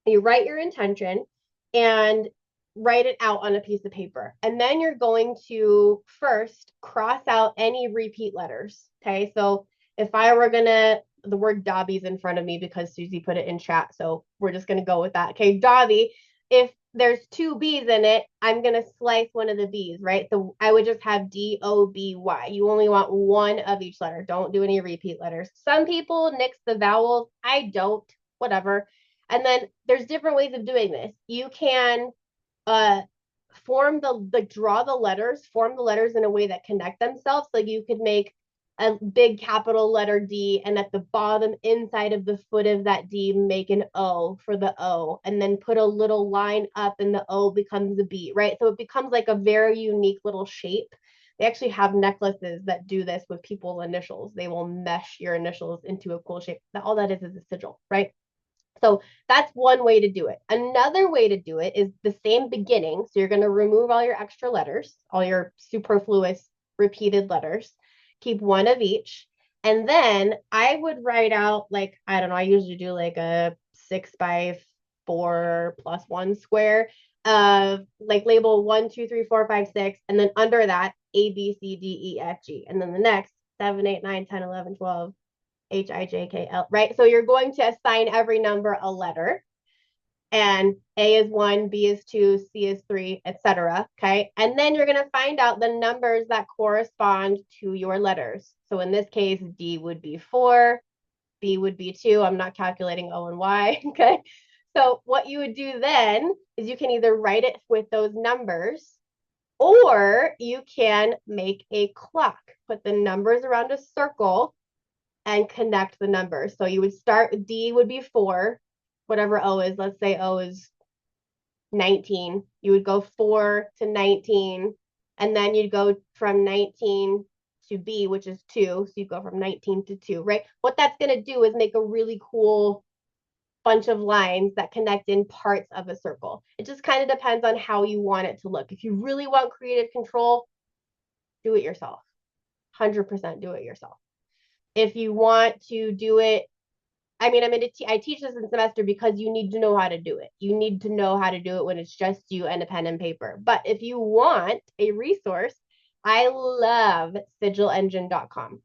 [SPEAKER 1] you write your intention and write it out on a piece of paper. And then you're going to first cross out any repeat letters. Okay. So if I were the word Dobby's in front of me because Susie put it in chat. So we're just going to go with that. Okay. Dobby. if there's two B's in it, I'm going to slice one of the B's, right? So I would just have DOBY. You only want one of each letter. Don't do any repeat letters. Some people nix the vowels. I don't, whatever. And then there's different ways of doing this. You can uh draw the letters, form the letters in a way that connect themselves. Like you could make a big capital letter D, and at the bottom inside of the foot of that D, make an O for the O, and then put a little line up, and the O becomes a B, right? So it becomes like a very unique little shape. They actually have necklaces that do this with people's initials. They will mesh your initials into a cool shape. All that is a sigil, right? So that's one way to do it. Another way to do it is the same beginning. So you're going to remove all your extra letters, all your superfluous repeated letters, keep one of each. And then I would write out, like, I don't know, I usually do like a 6x4+1 square of like label 1, 2, 3, 4, 5, 6. And then under that, A, B, C, D, E, F, G. And then the next 7, 8, 9, 10, 11, 12, HIJKL, right? So you're going to assign every number a letter, and A is 1, B is 2, C is 3, etc. Okay. And then you're going to find out the numbers that correspond to your letters. So in this case, D would be 4, B would be 2. I'm not calculating O and Y. Okay. So what you would do then is you can either write it with those numbers, or you can make a clock, put the numbers around a circle and connect the numbers. So you would start with D would be 4, whatever O is. Let's say O is 19. You would go 4 to 19, and then you'd go from 19 to B, which is 2. So you go from 19 to 2, right? What that's going to do is make a really cool bunch of lines that connect in parts of a circle. It just kind of depends on how you want it to look. If you really want creative control, do it yourself. 100% do it yourself. If you want to do it, I mean, I teach this in semester because you need to know how to do it. You need to know how to do it when it's just you and a pen and paper. But if you want a resource, I love sigilengine.com.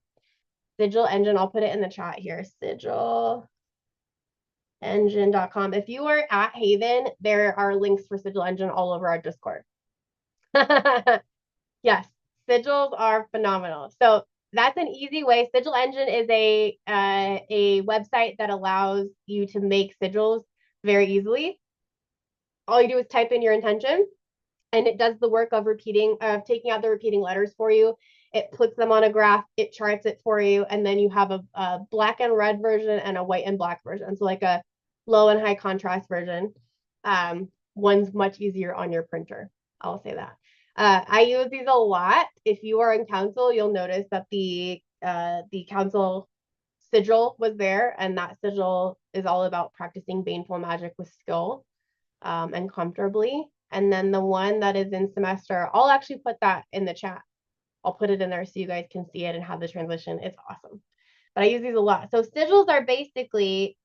[SPEAKER 1] Sigil Engine, I'll put it in the chat here. Sigilengine.com. If you are at Haven, there are links for Sigil Engine all over our Discord. Yes, sigils are phenomenal. So that's an easy way. Sigil Engine is a website that allows you to make sigils very easily. All you do is type in your intention, and it does the work of taking out the repeating letters for you. It puts them on a graph, it charts it for you, and then you have a black and red version and a white and black version. So like a low and high contrast version. One's much easier on your printer. I'll say that. I use these a lot. If you are in council, you'll notice that the council sigil was there, and that sigil is all about practicing baneful magic with skill and comfortably. And then the one that is in semester, I'll actually put that in the chat. I'll put it in there so you guys can see it and have the translation. It's awesome. But I use these a lot. So sigils are basically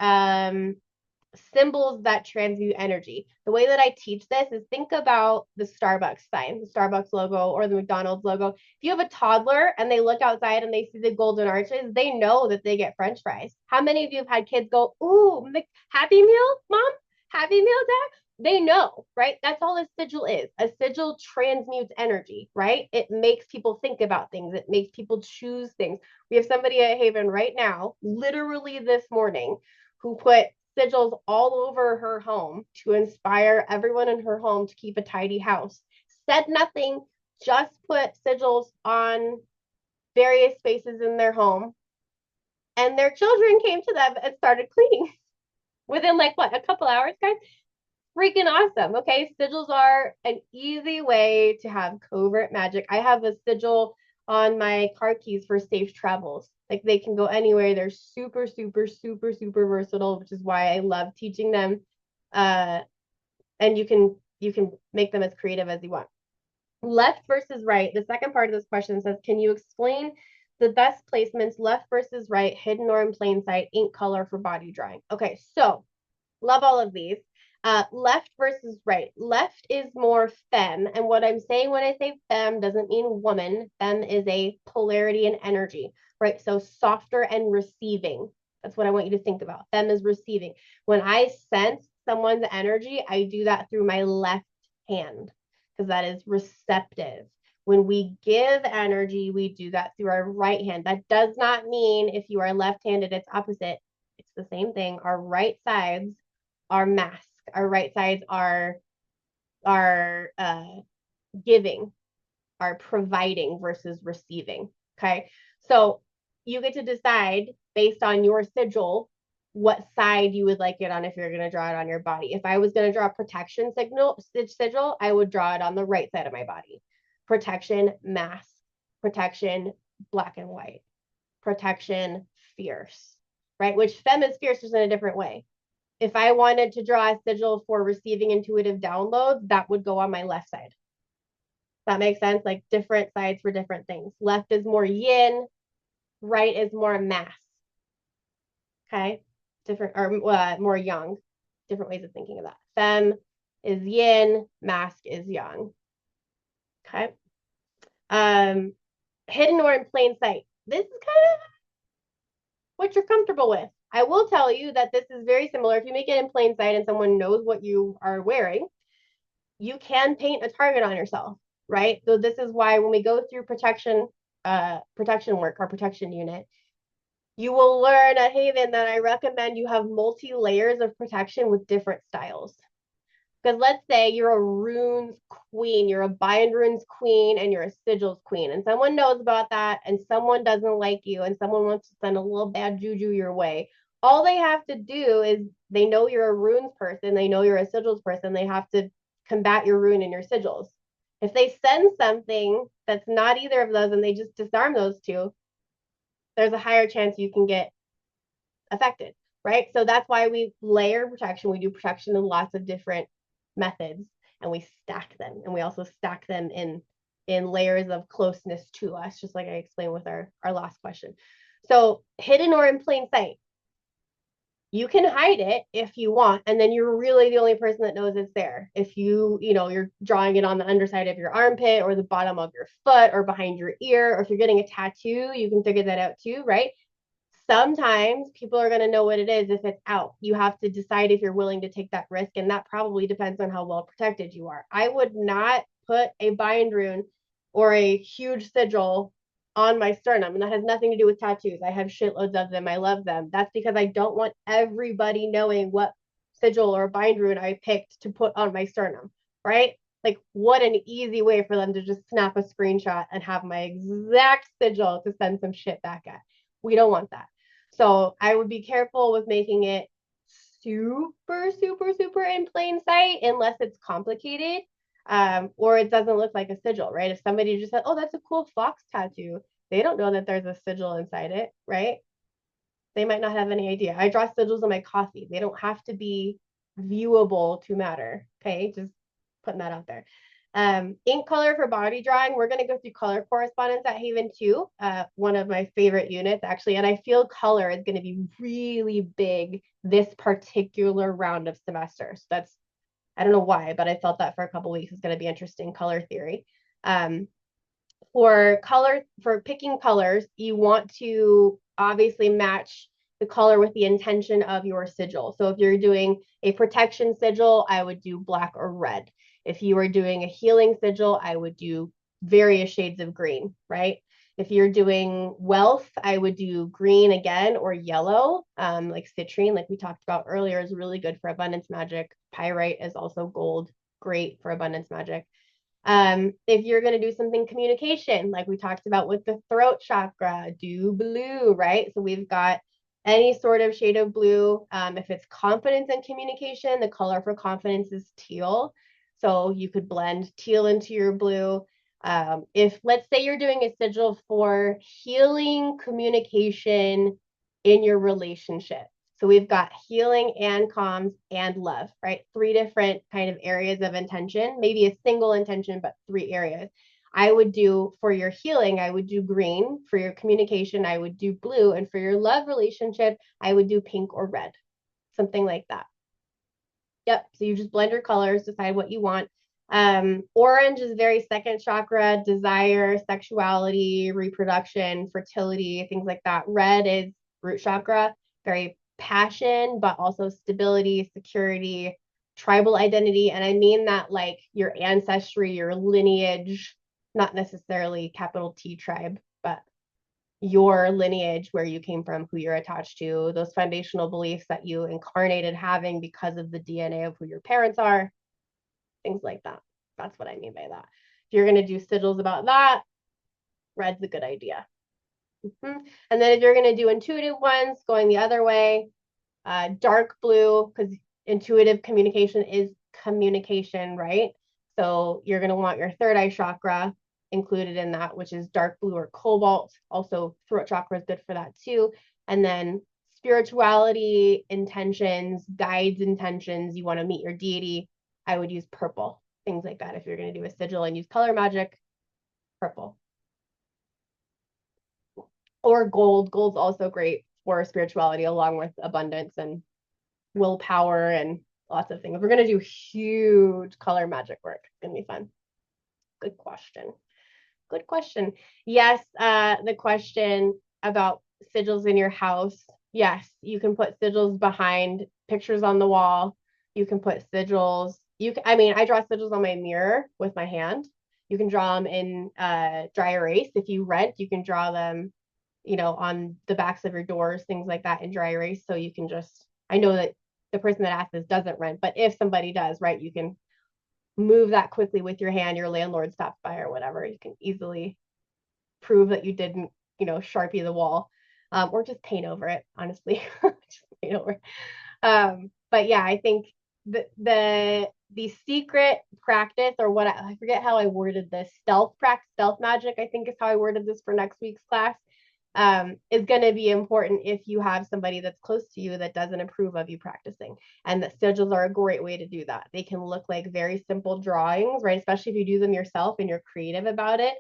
[SPEAKER 1] symbols that transmute energy. The way that I teach this is think about the Starbucks sign, the Starbucks logo or the McDonald's logo. If you have a toddler and they look outside and they see the golden arches, they know that they get French fries. How many of you have had kids go, "Ooh, Happy Meal, Mom? Happy Meal, Dad?" They know, right? That's all a sigil is. A sigil transmutes energy, right? It makes people think about things. It makes people choose things. We have somebody at Haven right now, literally this morning, who put sigils all over her home to inspire everyone in her home to keep a tidy house. Said nothing, just put sigils on various spaces in their home. And their children came to them and started cleaning within like what, a couple hours, guys? Freaking awesome. Okay, sigils are an easy way to have covert magic. I have a sigil on my car keys for safe travels. Like they can go anywhere. They're super, super, super, super versatile, which is why I love teaching them. And you can make them as creative as you want. Left versus right. The second part of this question says, can you explain the best placements, left versus right, hidden or in plain sight, ink color for body drawing? Okay, so love all of these. Left versus right. Left is more femme. And what I'm saying when I say femme doesn't mean woman. Femme is a polarity and energy, right? So softer and receiving. That's what I want you to think about. Femme is receiving. When I sense someone's energy, I do that through my left hand because that is receptive. When we give energy, we do that through our right hand. That does not mean if you are left-handed, it's opposite. It's the same thing. Our right sides are mask. Our right sides are giving, are providing versus receiving. Okay. So you get to decide based on your sigil what side you would like it on if you're going to draw it on your body. If I was going to draw a protection sigil, I would draw it on the right side of my body. Protection, mask. Protection, black and white. Protection, fierce. Right? Which femme is fierce is in a different way. If I wanted to draw a sigil for receiving intuitive downloads, that would go on my left side. That makes sense? Like different sides for different things. Left is more yin, right is more mass. Okay? Different or more yang. Different ways of thinking of that. Femme is yin, mask is yang. Okay? Hidden or in plain sight. This is kind of what you're comfortable with. I will tell you that this is very similar. If you make it in plain sight and someone knows what you are wearing, you can paint a target on yourself, right? So this is why when we go through protection work, our protection unit, you will learn at Haven that I recommend you have multi-layers of protection with different styles. Because let's say you're a runes queen, you're a bind runes queen, and you're a sigils queen, and someone knows about that, and someone doesn't like you, and someone wants to send a little bad juju your way. All they have to do is they know you're a runes person, they know you're a sigils person, they have to combat your rune and your sigils. If they send something that's not either of those and they just disarm those two, there's a higher chance you can get affected, right? So that's why we layer protection. We do protection in lots of different methods and we stack them. And we also stack them in layers of closeness to us, just like I explained with our last question. So hidden or in plain sight. You can hide it if you want, and then you're really the only person that knows it's there. If you're drawing it on the underside of your armpit or the bottom of your foot or behind your ear, or if you're getting a tattoo, you can figure that out too, right? Sometimes people are going to know what it is if it's out. You have to decide if you're willing to take that risk, and that probably depends on how well protected you are. I would not put a bind rune or a huge sigil on my sternum, and that has nothing to do with tattoos. I have shitloads of them. I love them. That's because I don't want everybody knowing what sigil or bind rune I picked to put on my sternum, right? Like, what an easy way for them to just snap a screenshot and have my exact sigil to send some shit back at. We don't want that. So I would be careful with making it super, super, super in plain sight unless it's complicated, or it doesn't look like a sigil, right? If somebody just said, oh, that's a cool fox tattoo, they don't know that there's a sigil inside it, right? They might not have any idea. I draw sigils on my coffee. They don't have to be viewable to matter. Okay, just putting that out there. Ink color for body drawing. We're going to go through color correspondence at Haven too. One of my favorite units actually. And I feel color is going to be really big this particular round of semester. So I don't know why, but I felt that for a couple weeks is going to be interesting color theory. For picking colors, you want to obviously match the color with the intention of your sigil. So if you're doing a protection sigil, I would do black or red. If you are doing a healing sigil, I would do various shades of green, right? If you're doing wealth, I would do green again or yellow, like citrine, like we talked about earlier, is really good for abundance magic. Pyrite is also gold, great for abundance magic. If you're going to do something communication, like we talked about with the throat chakra, do blue, right? So we've got any sort of shade of blue. If it's confidence and communication, the color for confidence is teal. So you could blend teal into your blue. If let's say you're doing a sigil for healing communication in your relationship. So we've got healing and comms and love, right? 3 different kind of areas of intention, maybe a single intention, but 3 areas. I would do for your healing, I would do green. For your communication, I would do blue. And for your love relationship, I would do pink or red, something like that. Yep. So you just blend your colors, decide what you want. Orange is very second chakra, desire, sexuality, reproduction, fertility, things like that. Red is root chakra, very passion, but also stability, security, tribal identity. And I mean that like your ancestry, your lineage, not necessarily capital T tribe, but your lineage, where you came from, who you're attached to, those foundational beliefs that you incarnated having because of the DNA of who your parents are, things like that. That's what I mean by that. If you're going to do sigils about that, red's a good idea. Mm-hmm. And then if you're going to do intuitive ones, going the other way, dark blue, because intuitive communication is communication, right? So you're going to want your third eye chakra included in that, which is dark blue or cobalt. Also, throat chakra is good for that too. And then spirituality intentions, guides intentions, you want to meet your deity, I would use purple, things like that. If you're going to do a sigil and use color magic, purple. Or gold. Gold's also great for spirituality, along with abundance and willpower and lots of things. We're going to do huge color magic work. It's going to be fun. Good question. Good question. Yes, the question about sigils in your house. Yes, you can put sigils behind pictures on the wall. You can put sigils. I mean, I draw sigils on my mirror with my hand. You can draw them in dry erase. If you rent, you can draw them, on the backs of your doors, things like that in dry erase. So you can just, I know that the person that asked this doesn't rent, but if somebody does, right, you can move that quickly with your hand. Your landlord stopped by or whatever. You can easily prove that you didn't, Sharpie the wall, or just paint over it, honestly. Just paint over it. But yeah, I think the secret practice, or what I forget how I worded this, stealth magic, I think is how I worded this for next week's class, is going to be important if you have somebody that's close to you that doesn't approve of you practicing. And the sigils are a great way to do that. They can look like very simple drawings, right? Especially if you do them yourself and you're creative about it.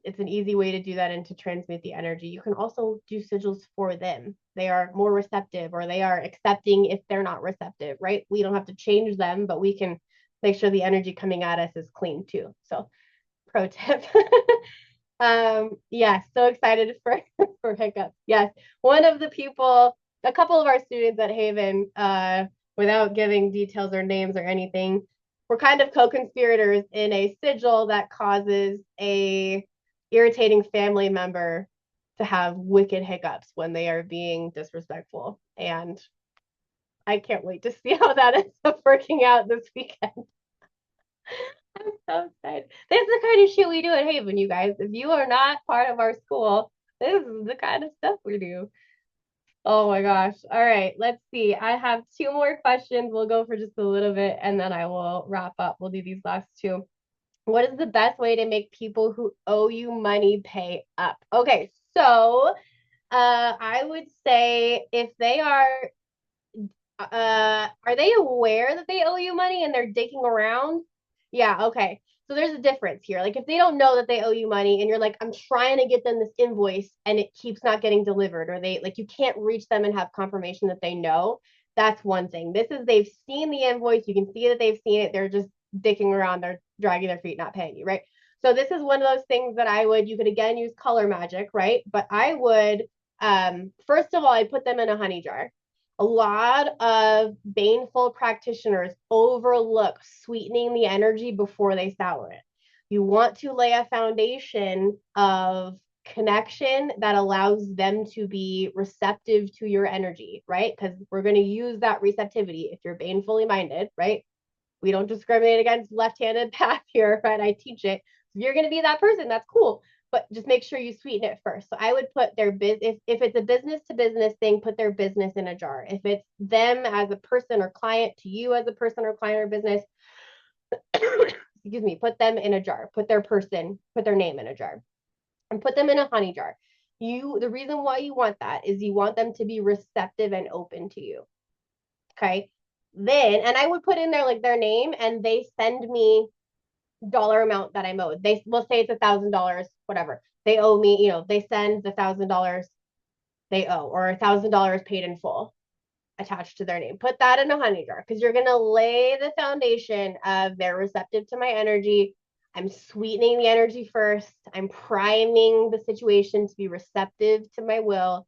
[SPEAKER 1] It's an easy way to do that and to transmit the energy. You can also do sigils for them. They are more receptive, or they are accepting if they're not receptive, right? We don't have to change them, but we can make sure the energy coming at us is clean too. So, pro tip. Yes, so excited for hiccups. Yes, one of the people, a couple of our students at Haven, without giving details or names or anything, were kind of co-conspirators in a sigil that causes a irritating family member to have wicked hiccups when they are being disrespectful. And I can't wait to see how that ends up working out this weekend. I'm so excited. This is the kind of shit we do at Haven, you guys. If you are not part of our school, this is the kind of stuff we do. Oh my gosh. All right, let's see. I have two more questions. We'll go for just a little bit and then I will wrap up. We'll do these last two. What is the best way to make people who owe you money pay up? Okay, so I would say if they are they aware that they owe you money and they're dicking around? Yeah, okay. So there's a difference here. Like if they don't know that they owe you money and you're like, I'm trying to get them this invoice and it keeps not getting delivered, or they like you can't reach them and have confirmation that they know, that's one thing. This is they've seen the invoice, you can see that they've seen it, they're just dicking around, they're dragging their feet, not paying you, right? So this is one of those things that you could again use color magic, right? But I would first of all, I put them in a honey jar. A lot of baneful practitioners overlook sweetening the energy before they sour it. You want to lay a foundation of connection that allows them to be receptive to your energy, right? Because we're going to use that receptivity if you're banefully minded, right? We don't discriminate against left-handed path here, right? I teach it. If you're going to be that person, that's cool. But just make sure you sweeten it first. So I would put their business, if it's a business to business thing, put their business in a jar. If it's them as a person or client to you as a person or client or business, excuse me, put them in a jar. Put their name in a jar and put them in a honey jar. The reason why you want that is you want them to be receptive and open to you. Okay. And I would put in there like their name and they send me dollar amount that I'm owed. They will say it's $1,000, whatever. They owe me, they send the $1,000 they owe, or $1,000 paid in full attached to their name. Put that in a honey jar because you're gonna lay the foundation of they're receptive to my energy. I'm sweetening the energy first. I'm priming the situation to be receptive to my will.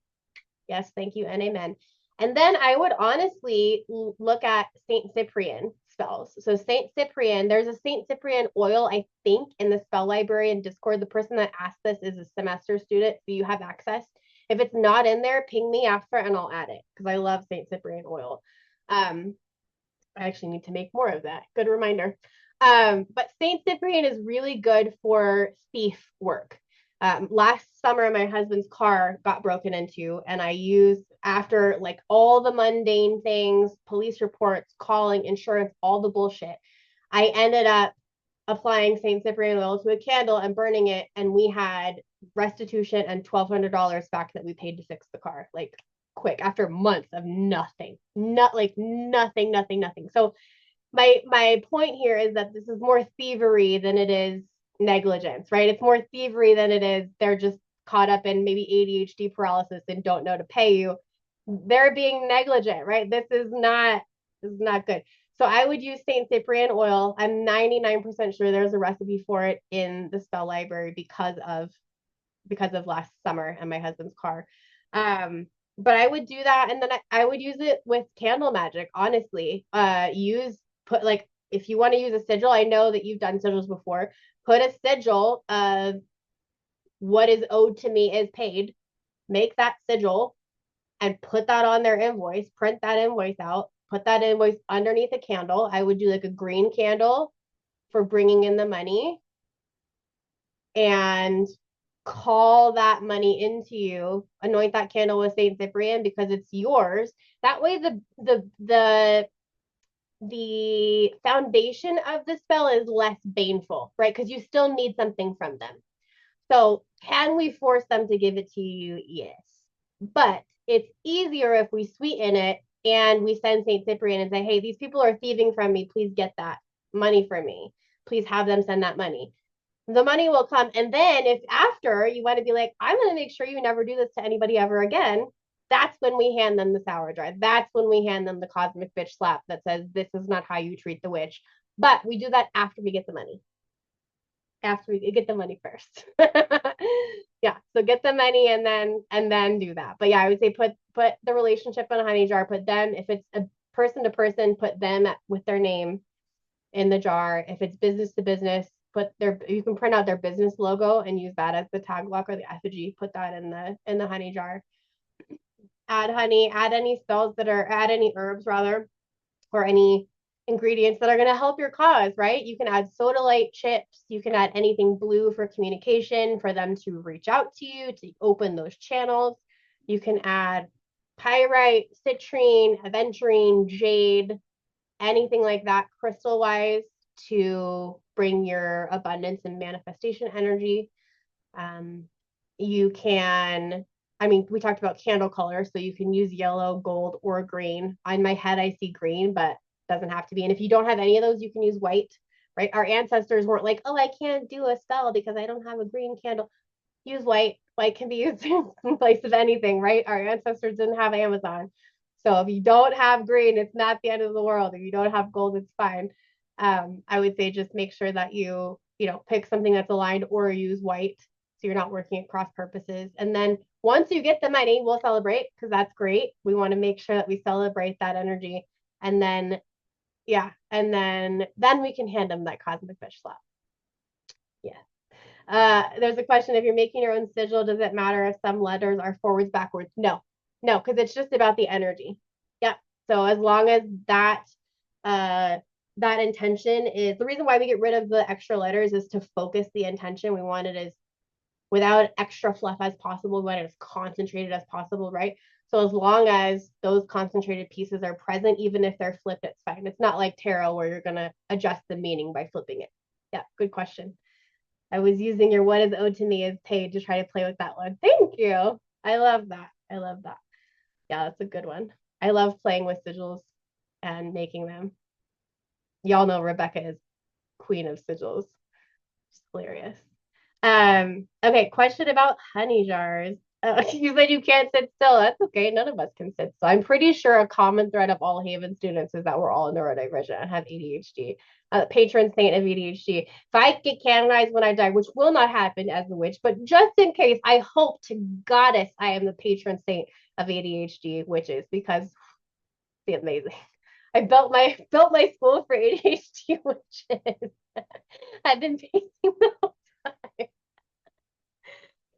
[SPEAKER 1] Yes, thank you and amen. And then I would honestly look at Saint Cyprian spells. So Saint Cyprian, there's a Saint Cyprian oil, I think, in the spell library in Discord. The person that asked this is a semester student, so you have access. If it's not in there, ping me after and I'll add it because I love Saint Cyprian oil. Um, I actually need to make more of that. Good reminder. But Saint Cyprian is really good for thief work. Last summer, my husband's car got broken into, and I used, after like all the mundane things, police reports, calling, insurance, all the bullshit, I ended up applying Saint Cyprian oil to a candle and burning it, and we had restitution and $1,200 back that we paid to fix the car. Like quick after months of nothing, not like nothing. So my point here is that this is more thievery than it is negligence, right? It's more thievery than it is they're just caught up in maybe ADHD paralysis and don't know to pay you. They're being negligent, right? This is not good. So I would use Saint Cyprian oil. I'm 99% sure there's a recipe for it in the spell library because of last summer and my husband's car. But I would do that, and then I would use it with candle magic. Honestly, use put like if you want to use a sigil. I know that you've done sigils before. Put a sigil of what is owed to me is paid. Make that sigil and put that on their invoice. Print that invoice out. Put that invoice underneath a candle. I would do like a green candle for bringing in the money and call that money into you, anoint that candle with Saint Cyprian because it's yours. That way the foundation of the spell is less baneful, right? Because you still need something from them. So can we force them to give it to you? Yes. But it's easier if we sweeten it and we send Saint Cyprian and say, hey, these people are thieving from me. Please get that money for me. Please have them send that money. The money will come. And then if after you want to be like, I'm going to make sure you never do this to anybody ever again, that's when we hand them the sour jar. That's when we hand them the cosmic bitch slap that says, this is not how you treat the witch. But we do that after we get the money. After we get the money first. Yeah. So get the money and then do that. But yeah, I would say put the relationship in a honey jar, put them, if it's a person to person, put them with their name in the jar. If it's business to business, you can print out their business logo and use that as the tag lock or the effigy. Put that in the honey jar. Add honey, add any herbs rather, or any ingredients that are going to help your cause, right? You can add sodalite chips, you can add anything blue for communication, for them to reach out to you, to open those channels. You can add pyrite, citrine, aventurine, jade, anything like that crystal wise to bring your abundance and manifestation energy. You can, I mean, we talked about candle color, so you can use yellow, gold, or green. On my head, I see green, but doesn't have to be. And if you don't have any of those, you can use white, right? Our ancestors weren't like, oh, I can't do a spell because I don't have a green candle. Use white. White can be used in place of anything, right? Our ancestors didn't have Amazon. So if you don't have green, it's not the end of the world. If you don't have gold, it's fine. I would say just make sure that you pick something that's aligned or use white so you're not working at cross purposes. And then once you get the money, we'll celebrate because that's great. We want to make sure that we celebrate that energy. And then, yeah, and then we can hand them that cosmic fish slap. Yeah. There's a question, if you're making your own sigil, does it matter if some letters are forwards, backwards? No, because it's just about the energy. Yep. So as long as uh, that intention is the reason why we get rid of the extra letters is to focus the intention. We want it as without extra fluff as possible. We want it as concentrated as possible, right? So as long as those concentrated pieces are present, even if they're flipped, it's fine. It's not like tarot where you're going to adjust the meaning by flipping it. Yeah, good question. I was using your what is owed to me is paid to try to play with that one. Thank you. I love that. I love that. Yeah, that's a good one. I love playing with sigils and making them. Y'all know Rebecca is queen of sigils. It's hilarious. Okay, question about honey jars. You said you can't sit still. That's okay. None of us can sit still. I'm pretty sure a common thread of all Haven students is that we're all neurodivergent and have ADHD. Patron saint of ADHD. If I get canonized when I die, which will not happen as a witch, but just in case, I hope to goddess I am the patron saint of ADHD witches because it's amazing. I built my school for ADHD witches. I've been pacing them.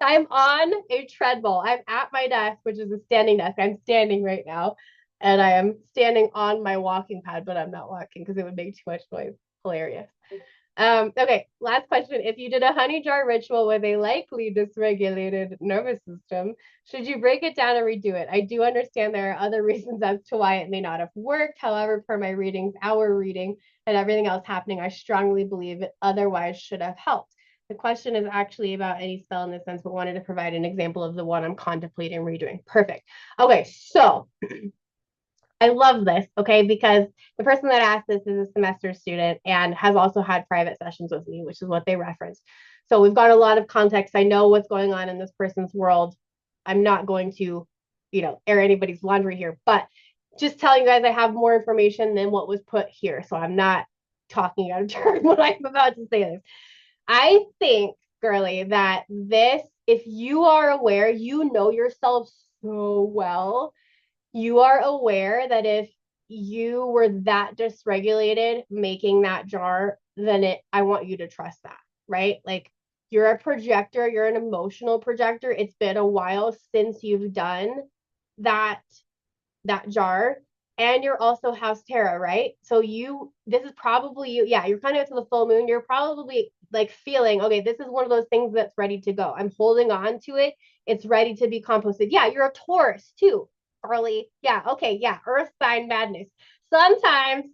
[SPEAKER 1] I'm on a treadmill. I'm at my desk, which is a standing desk. I'm standing right now, and I am standing on my walking pad, but I'm not walking because it would make too much noise. Hilarious. Okay, last question. If you did a honey jar ritual with a likely dysregulated nervous system, should you break it down and redo it? I do understand there are other reasons as to why it may not have worked. However, per my readings, our reading, and everything else happening, I strongly believe it otherwise should have helped. The question is actually about any spell in this sense, but wanted to provide an example of the one I'm contemplating redoing. Perfect. Okay, so I love this, okay, because the person that asked this is a semester student and has also had private sessions with me, which is what they referenced. So we've got a lot of context. I know what's going on in this person's world. I'm not going to, air anybody's laundry here, but just telling you guys I have more information than what was put here. So I'm not talking out of turn when I'm about to say this. I think, girly, that this, if you are aware, you know yourself so well, you are aware that if you were that dysregulated making that jar, then I want you to trust that, right? Like you're a projector, you're an emotional projector. It's been a while since you've done that that jar. And you're also House Terra, right? So this is probably you. Yeah, you're kind of to the full moon. You're probably like feeling, okay, this is one of those things that's ready to go. I'm holding on to it. It's ready to be composted. Yeah, you're a Taurus too, Carly. Yeah, okay, yeah. Earth sign madness. Sometimes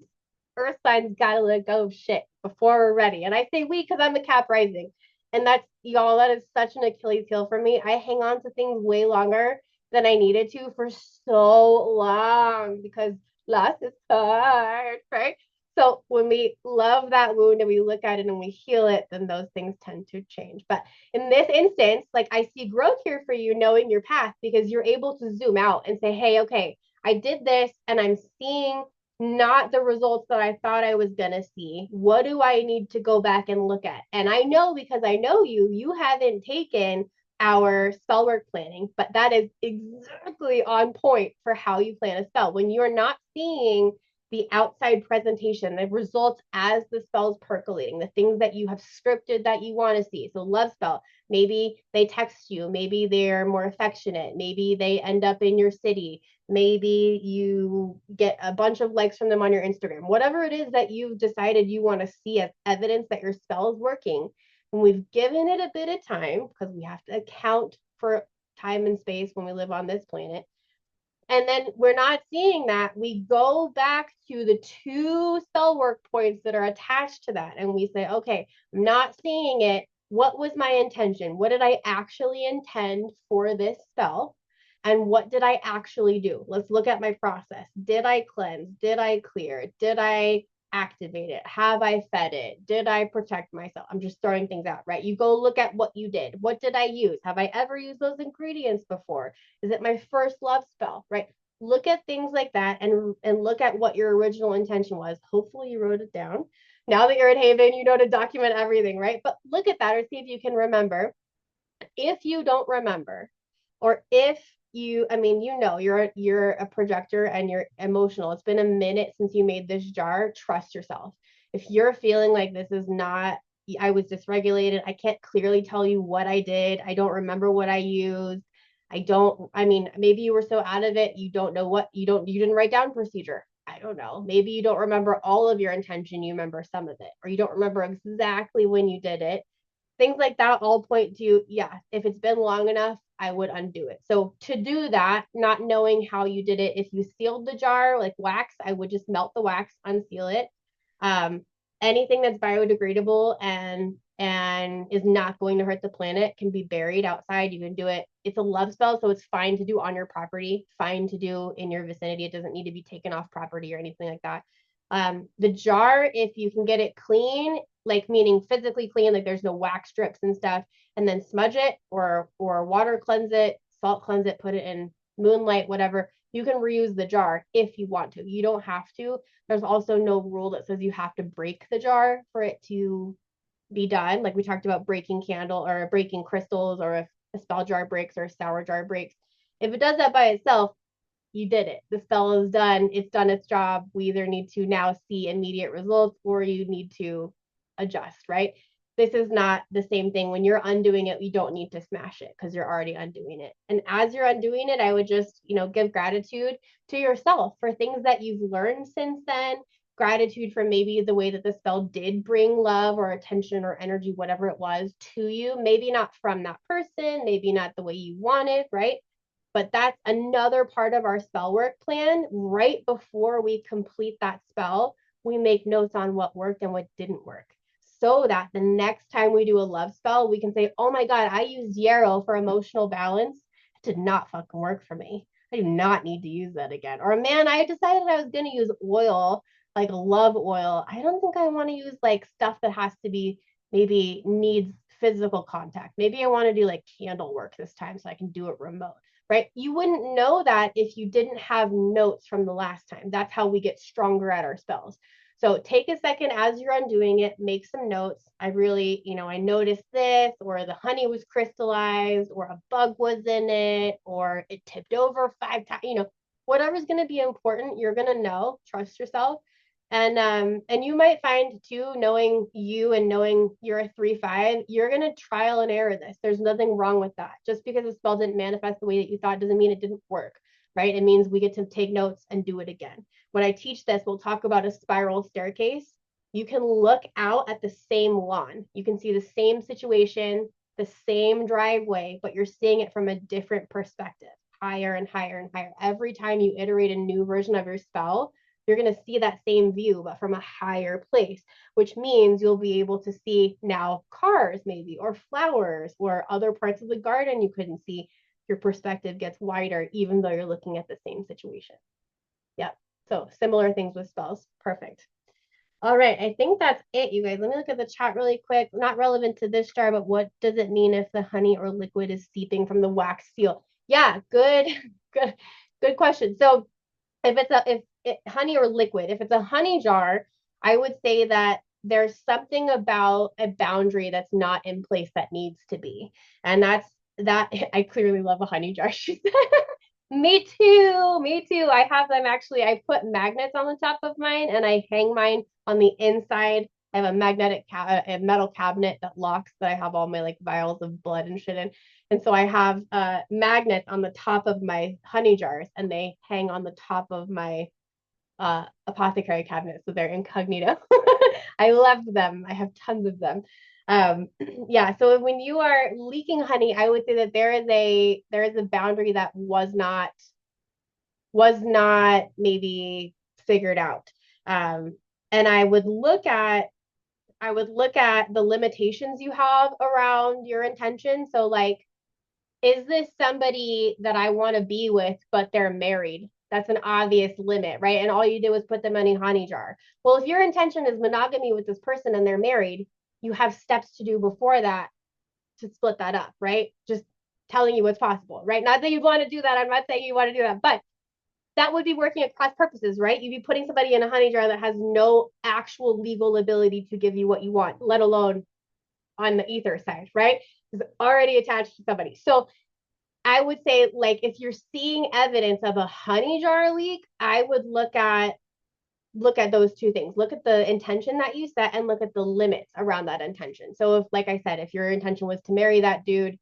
[SPEAKER 1] Earth signs gotta let go of shit before we're ready. And I say we because I'm a Cap rising. And that's, y'all, that is such an Achilles heel for me. I hang on to things way longer than I needed to for so long because loss is hard, right? So when we love that wound and we look at it and we heal it, then those things tend to change. But in this instance, like I see growth here for you knowing your path because you're able to zoom out and say, hey, okay, I did this and I'm seeing not the results that I thought I was going to see. What do I need to go back and look at? And I know because I know you haven't taken our spell work planning, but that is exactly on point for how you plan a spell. When you're not seeing the outside presentation, the results as the spell's percolating, the things that you have scripted that you want to see. So love spell, maybe they text you, maybe they're more affectionate, maybe they end up in your city, maybe you get a bunch of likes from them on your Instagram, whatever it is that you've decided you want to see as evidence that your spell is working. When we've given it a bit of time, because we have to account for time and space when we live on this planet, and then we're not seeing that, we go back to the two spell work points that are attached to that. And we say, okay, I'm not seeing it. What was my intention? What did I actually intend for this spell? And what did I actually do? Let's look at my process. Did I cleanse? Did I clear? Did I activate it? Have I fed it? Did I protect myself? I'm just throwing things out, right? You go look at what you did. What did I use? Have I ever used those ingredients before? Is it my first love spell, right? Look at things like that and look at what your original intention was. Hopefully you wrote it down. Now that you're at Haven, you know to document everything, right? But look at that or see if you can remember. If you don't remember, or if you, I mean, you're a projector and you're emotional. It's been a minute since you made this jar. Trust yourself. If you're feeling like this is not, I was dysregulated, I can't clearly tell you what I did, I don't remember what I used, I mean, maybe you were so out of it, you don't know what, you didn't write down procedure. I don't know. Maybe you don't remember all of your intention, you remember some of it, or you don't remember exactly when you did it. Things like that all point to, yeah, if it's been long enough, I would undo it. So to do that, not knowing how you did it, if you sealed the jar like wax, I would just melt the wax, unseal it. Um, Anything that's biodegradable and is not going to hurt the planet can be buried outside. You can do it. It's a love spell, so it's fine to do on your property, fine to do in your vicinity. It doesn't need to be taken off property or anything like that. The jar, if you can get it clean, like meaning physically clean, like there's no wax strips and stuff, and then smudge it or water cleanse it, salt cleanse it, put it in moonlight, whatever. You can reuse the jar if you want to. You don't have to. There's also no rule that says you have to break the jar for it to be done. Like we talked about breaking candle or breaking crystals, or if a spell jar breaks or a sour jar breaks. If it does that by itself, you did it. The spell is done. It's done its job. We either need to now see immediate results or you need to adjust, right? This is not the same thing. When you're undoing it, you don't need to smash it because you're already undoing it. And as you're undoing it, I would just, give gratitude to yourself for things that you've learned since then. Gratitude for maybe the way that the spell did bring love or attention or energy, whatever it was, to you. Maybe not from that person, maybe not the way you wanted, right? But that's another part of our spell work plan. Right before we complete that spell, we make notes on what worked and what didn't work, so that the next time we do a love spell, we can say, oh my God, I used yarrow for emotional balance. It did not fucking work for me. I do not need to use that again. Or man, I decided I was going to use oil, like love oil. I don't think I want to use like stuff that has to be, maybe needs physical contact. Maybe I want to do like candle work this time so I can do it remote, right? You wouldn't know that if you didn't have notes from the last time. That's how we get stronger at our spells. So take a second as you're undoing it, make some notes. I really, I noticed this, or the honey was crystallized, or a bug was in it, or it tipped over 5 times, whatever's going to be important, you're going to know, trust yourself. And you might find too, knowing you and knowing you're a 3/5, you're gonna trial and error this. There's nothing wrong with that. Just because the spell didn't manifest the way that you thought doesn't mean it didn't work, right? It means we get to take notes and do it again. When I teach this, we'll talk about a spiral staircase. You can look out at the same lawn. You can see the same situation, the same driveway, but you're seeing it from a different perspective, higher and higher and higher. Every time you iterate a new version of your spell, you're going to see that same view, but from a higher place, which means you'll be able to see now cars, maybe, or flowers, or other parts of the garden you couldn't see. Your perspective gets wider, even though you're looking at the same situation. Yep. So similar things with spells. Perfect. All right. I think that's it, you guys. Let me look at the chat really quick. Not relevant to this jar, but what does it mean if the honey or liquid is seeping from the wax seal? Yeah, good, good question. So if it's honey or liquid, if it's a honey jar, I would say that there's something about a boundary that's not in place that needs to be. And that's that. I clearly love a honey jar. She said, me too. Me too. I have them actually. I put magnets on the top of mine and I hang mine on the inside. I have a a metal cabinet that locks that I have all my like vials of blood and shit in. And so I have magnets on the top of my honey jars and they hang on the top of my apothecary cabinet. So they're incognito. I love them. I have tons of them. Yeah. So when you are leaking honey, I would say that there is a boundary that was not maybe figured out. And I would look at the limitations you have around your intention. So like, is this somebody that I want to be with, but they're married? That's an obvious limit, right? And all you do is put them in a honey jar. Well, if your intention is monogamy with this person and they're married, you have steps to do before that to split that up, right? Just telling you what's possible, right? Not that you want to do that. I'm not saying you want to do that, but that would be working at cross purposes, right? You'd be putting somebody in a honey jar that has no actual legal ability to give you what you want, let alone on the ether side, right? Is already attached to somebody. So I would say, like, if you're seeing evidence of a honey jar leak, I would look at those two things. Look at the intention that you set and look at the limits around that intention. So if, like I said, if your intention was to marry that dude,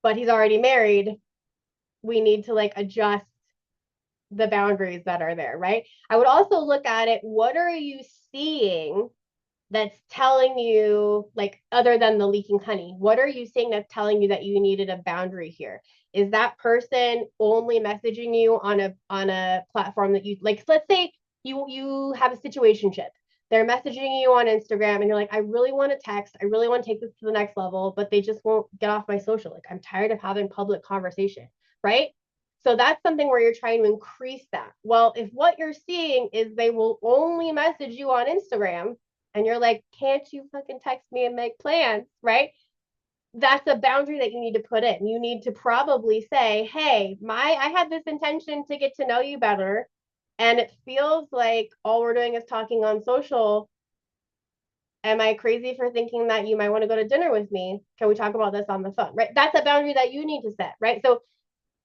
[SPEAKER 1] but he's already married, we need to like adjust the boundaries that are there, right? I would also look at it. What are you seeing that's telling you, like, other than the leaking honey, what are you seeing that's telling you that you needed a boundary here? Is that person only messaging you on a platform that you like? Let's say you have a situationship. They're messaging you on Instagram and you're like, I really want to text, I really want to take this to the next level, but they just won't get off my social. Like, I'm tired of having public conversation, right? So that's something where you're trying to increase that. Well, if what you're seeing is they will only message you on Instagram, and you're like, can't you fucking text me and make plans, right? that's a boundary that you need to put in. You need to probably say, hey, I had this intention to get to know you better. And it feels like all we're doing is talking on social. Am I crazy for thinking that you might want to go to dinner with me? Can we talk about this on the phone? Right. That's a boundary that you need to set. Right. So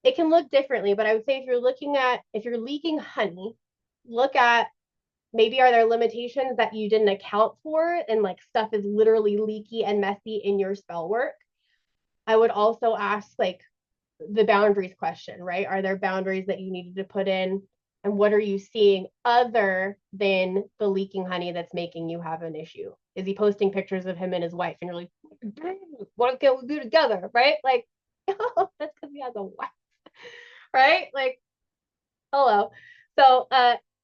[SPEAKER 1] it can look differently, but I would say if you're leaking honey, look at maybe are there limitations that you didn't account for and like stuff is literally leaky and messy in your spell work. I would also ask like the boundaries question, right? Are there boundaries that you needed to put in? And what are you seeing other than the leaking honey that's making you have an issue? Is he posting pictures of him and his wife? And you're like, what can we do together? Right? Like, oh, that's because he has a wife, right? Like, hello. So,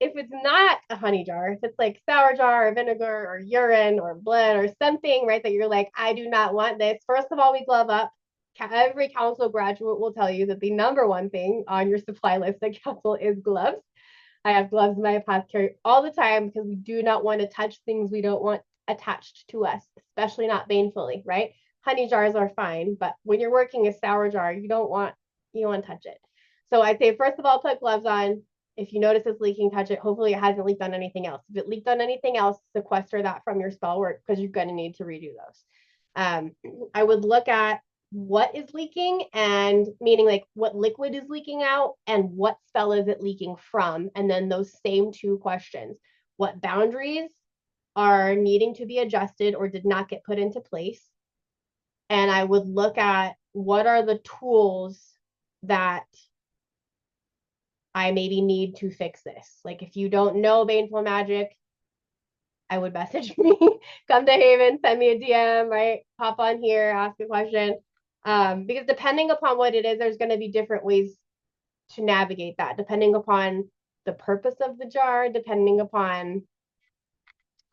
[SPEAKER 1] if it's not a honey jar, if it's like sour jar or vinegar or urine or blood or something, right, that you're like, I do not want this. First of all, we glove up. Every council graduate will tell you that the number one thing on your supply list at council is gloves. I have gloves in my apothecary all the time because we do not want to touch things we don't want attached to us, especially not banefully, right? Honey jars are fine, but when you're working a sour jar, you don't want to touch it. So I'd say first of all, put gloves on. If you notice it's leaking, touch it. Hopefully it hasn't leaked on anything else. If it leaked on anything else, sequester that from your spell work because you're going to need to redo those. Um, I would look at what is leaking and meaning like what liquid is leaking out and what spell is it leaking from. And then those same two questions. What boundaries are needing to be adjusted or did not get put into place? And I would look at what are the tools that I maybe need to fix this. Like if you don't know Baneful Magic, I would message me, come to Haven, send me a DM, right? Hop on here, ask a question. Because depending upon what it is, there's going to be different ways to navigate that, depending upon the purpose of the jar, depending upon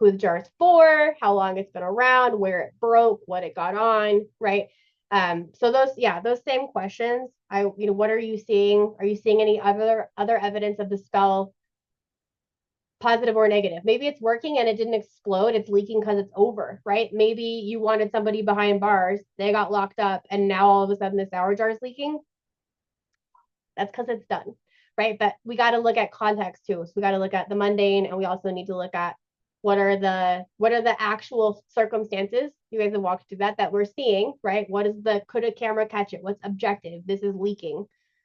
[SPEAKER 1] who the jar is for, how long it's been around, where it broke, what it got on, right? So those same questions. What are you seeing? Are you seeing any other evidence of the spell, positive or negative? Maybe it's working and it didn't explode. It's leaking because it's over, right? Maybe you wanted somebody behind bars, they got locked up, and now all of a sudden the sour jar is leaking. That's because it's done, right? But we got to look at context too. So we got to look at the mundane, and we also need to look at what are the actual circumstances. You guys have walked through that we're seeing, right? What is the could a camera catch it? What's objective? This is leaking,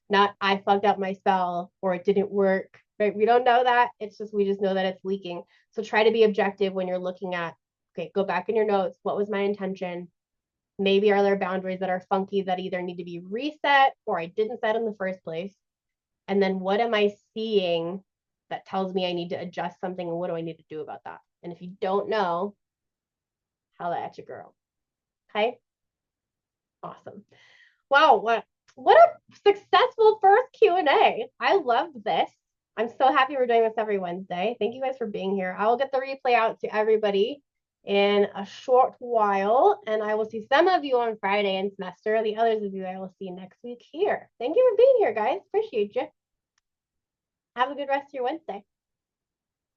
[SPEAKER 1] not I fucked up my spell or it didn't work. Right? We don't know that. We just know that it's leaking. So try to be objective when you're looking at. Okay, go back in your notes. What was my intention? Maybe are there boundaries that are funky that either need to be reset or I didn't set in the first place? And then what am I seeing that tells me I need to adjust something and what do I need to do about that? And if you don't know, holla at your girl. Okay. Awesome. Wow. What a successful first Q&A. I loved this. I'm so happy we're doing this every Wednesday. Thank you guys for being here. I will get the replay out to everybody in a short while, and I will see some of you on Friday in semester. The others of you I will see next week here. Thank you for being here, guys. Appreciate you. Have a good rest of your Wednesday.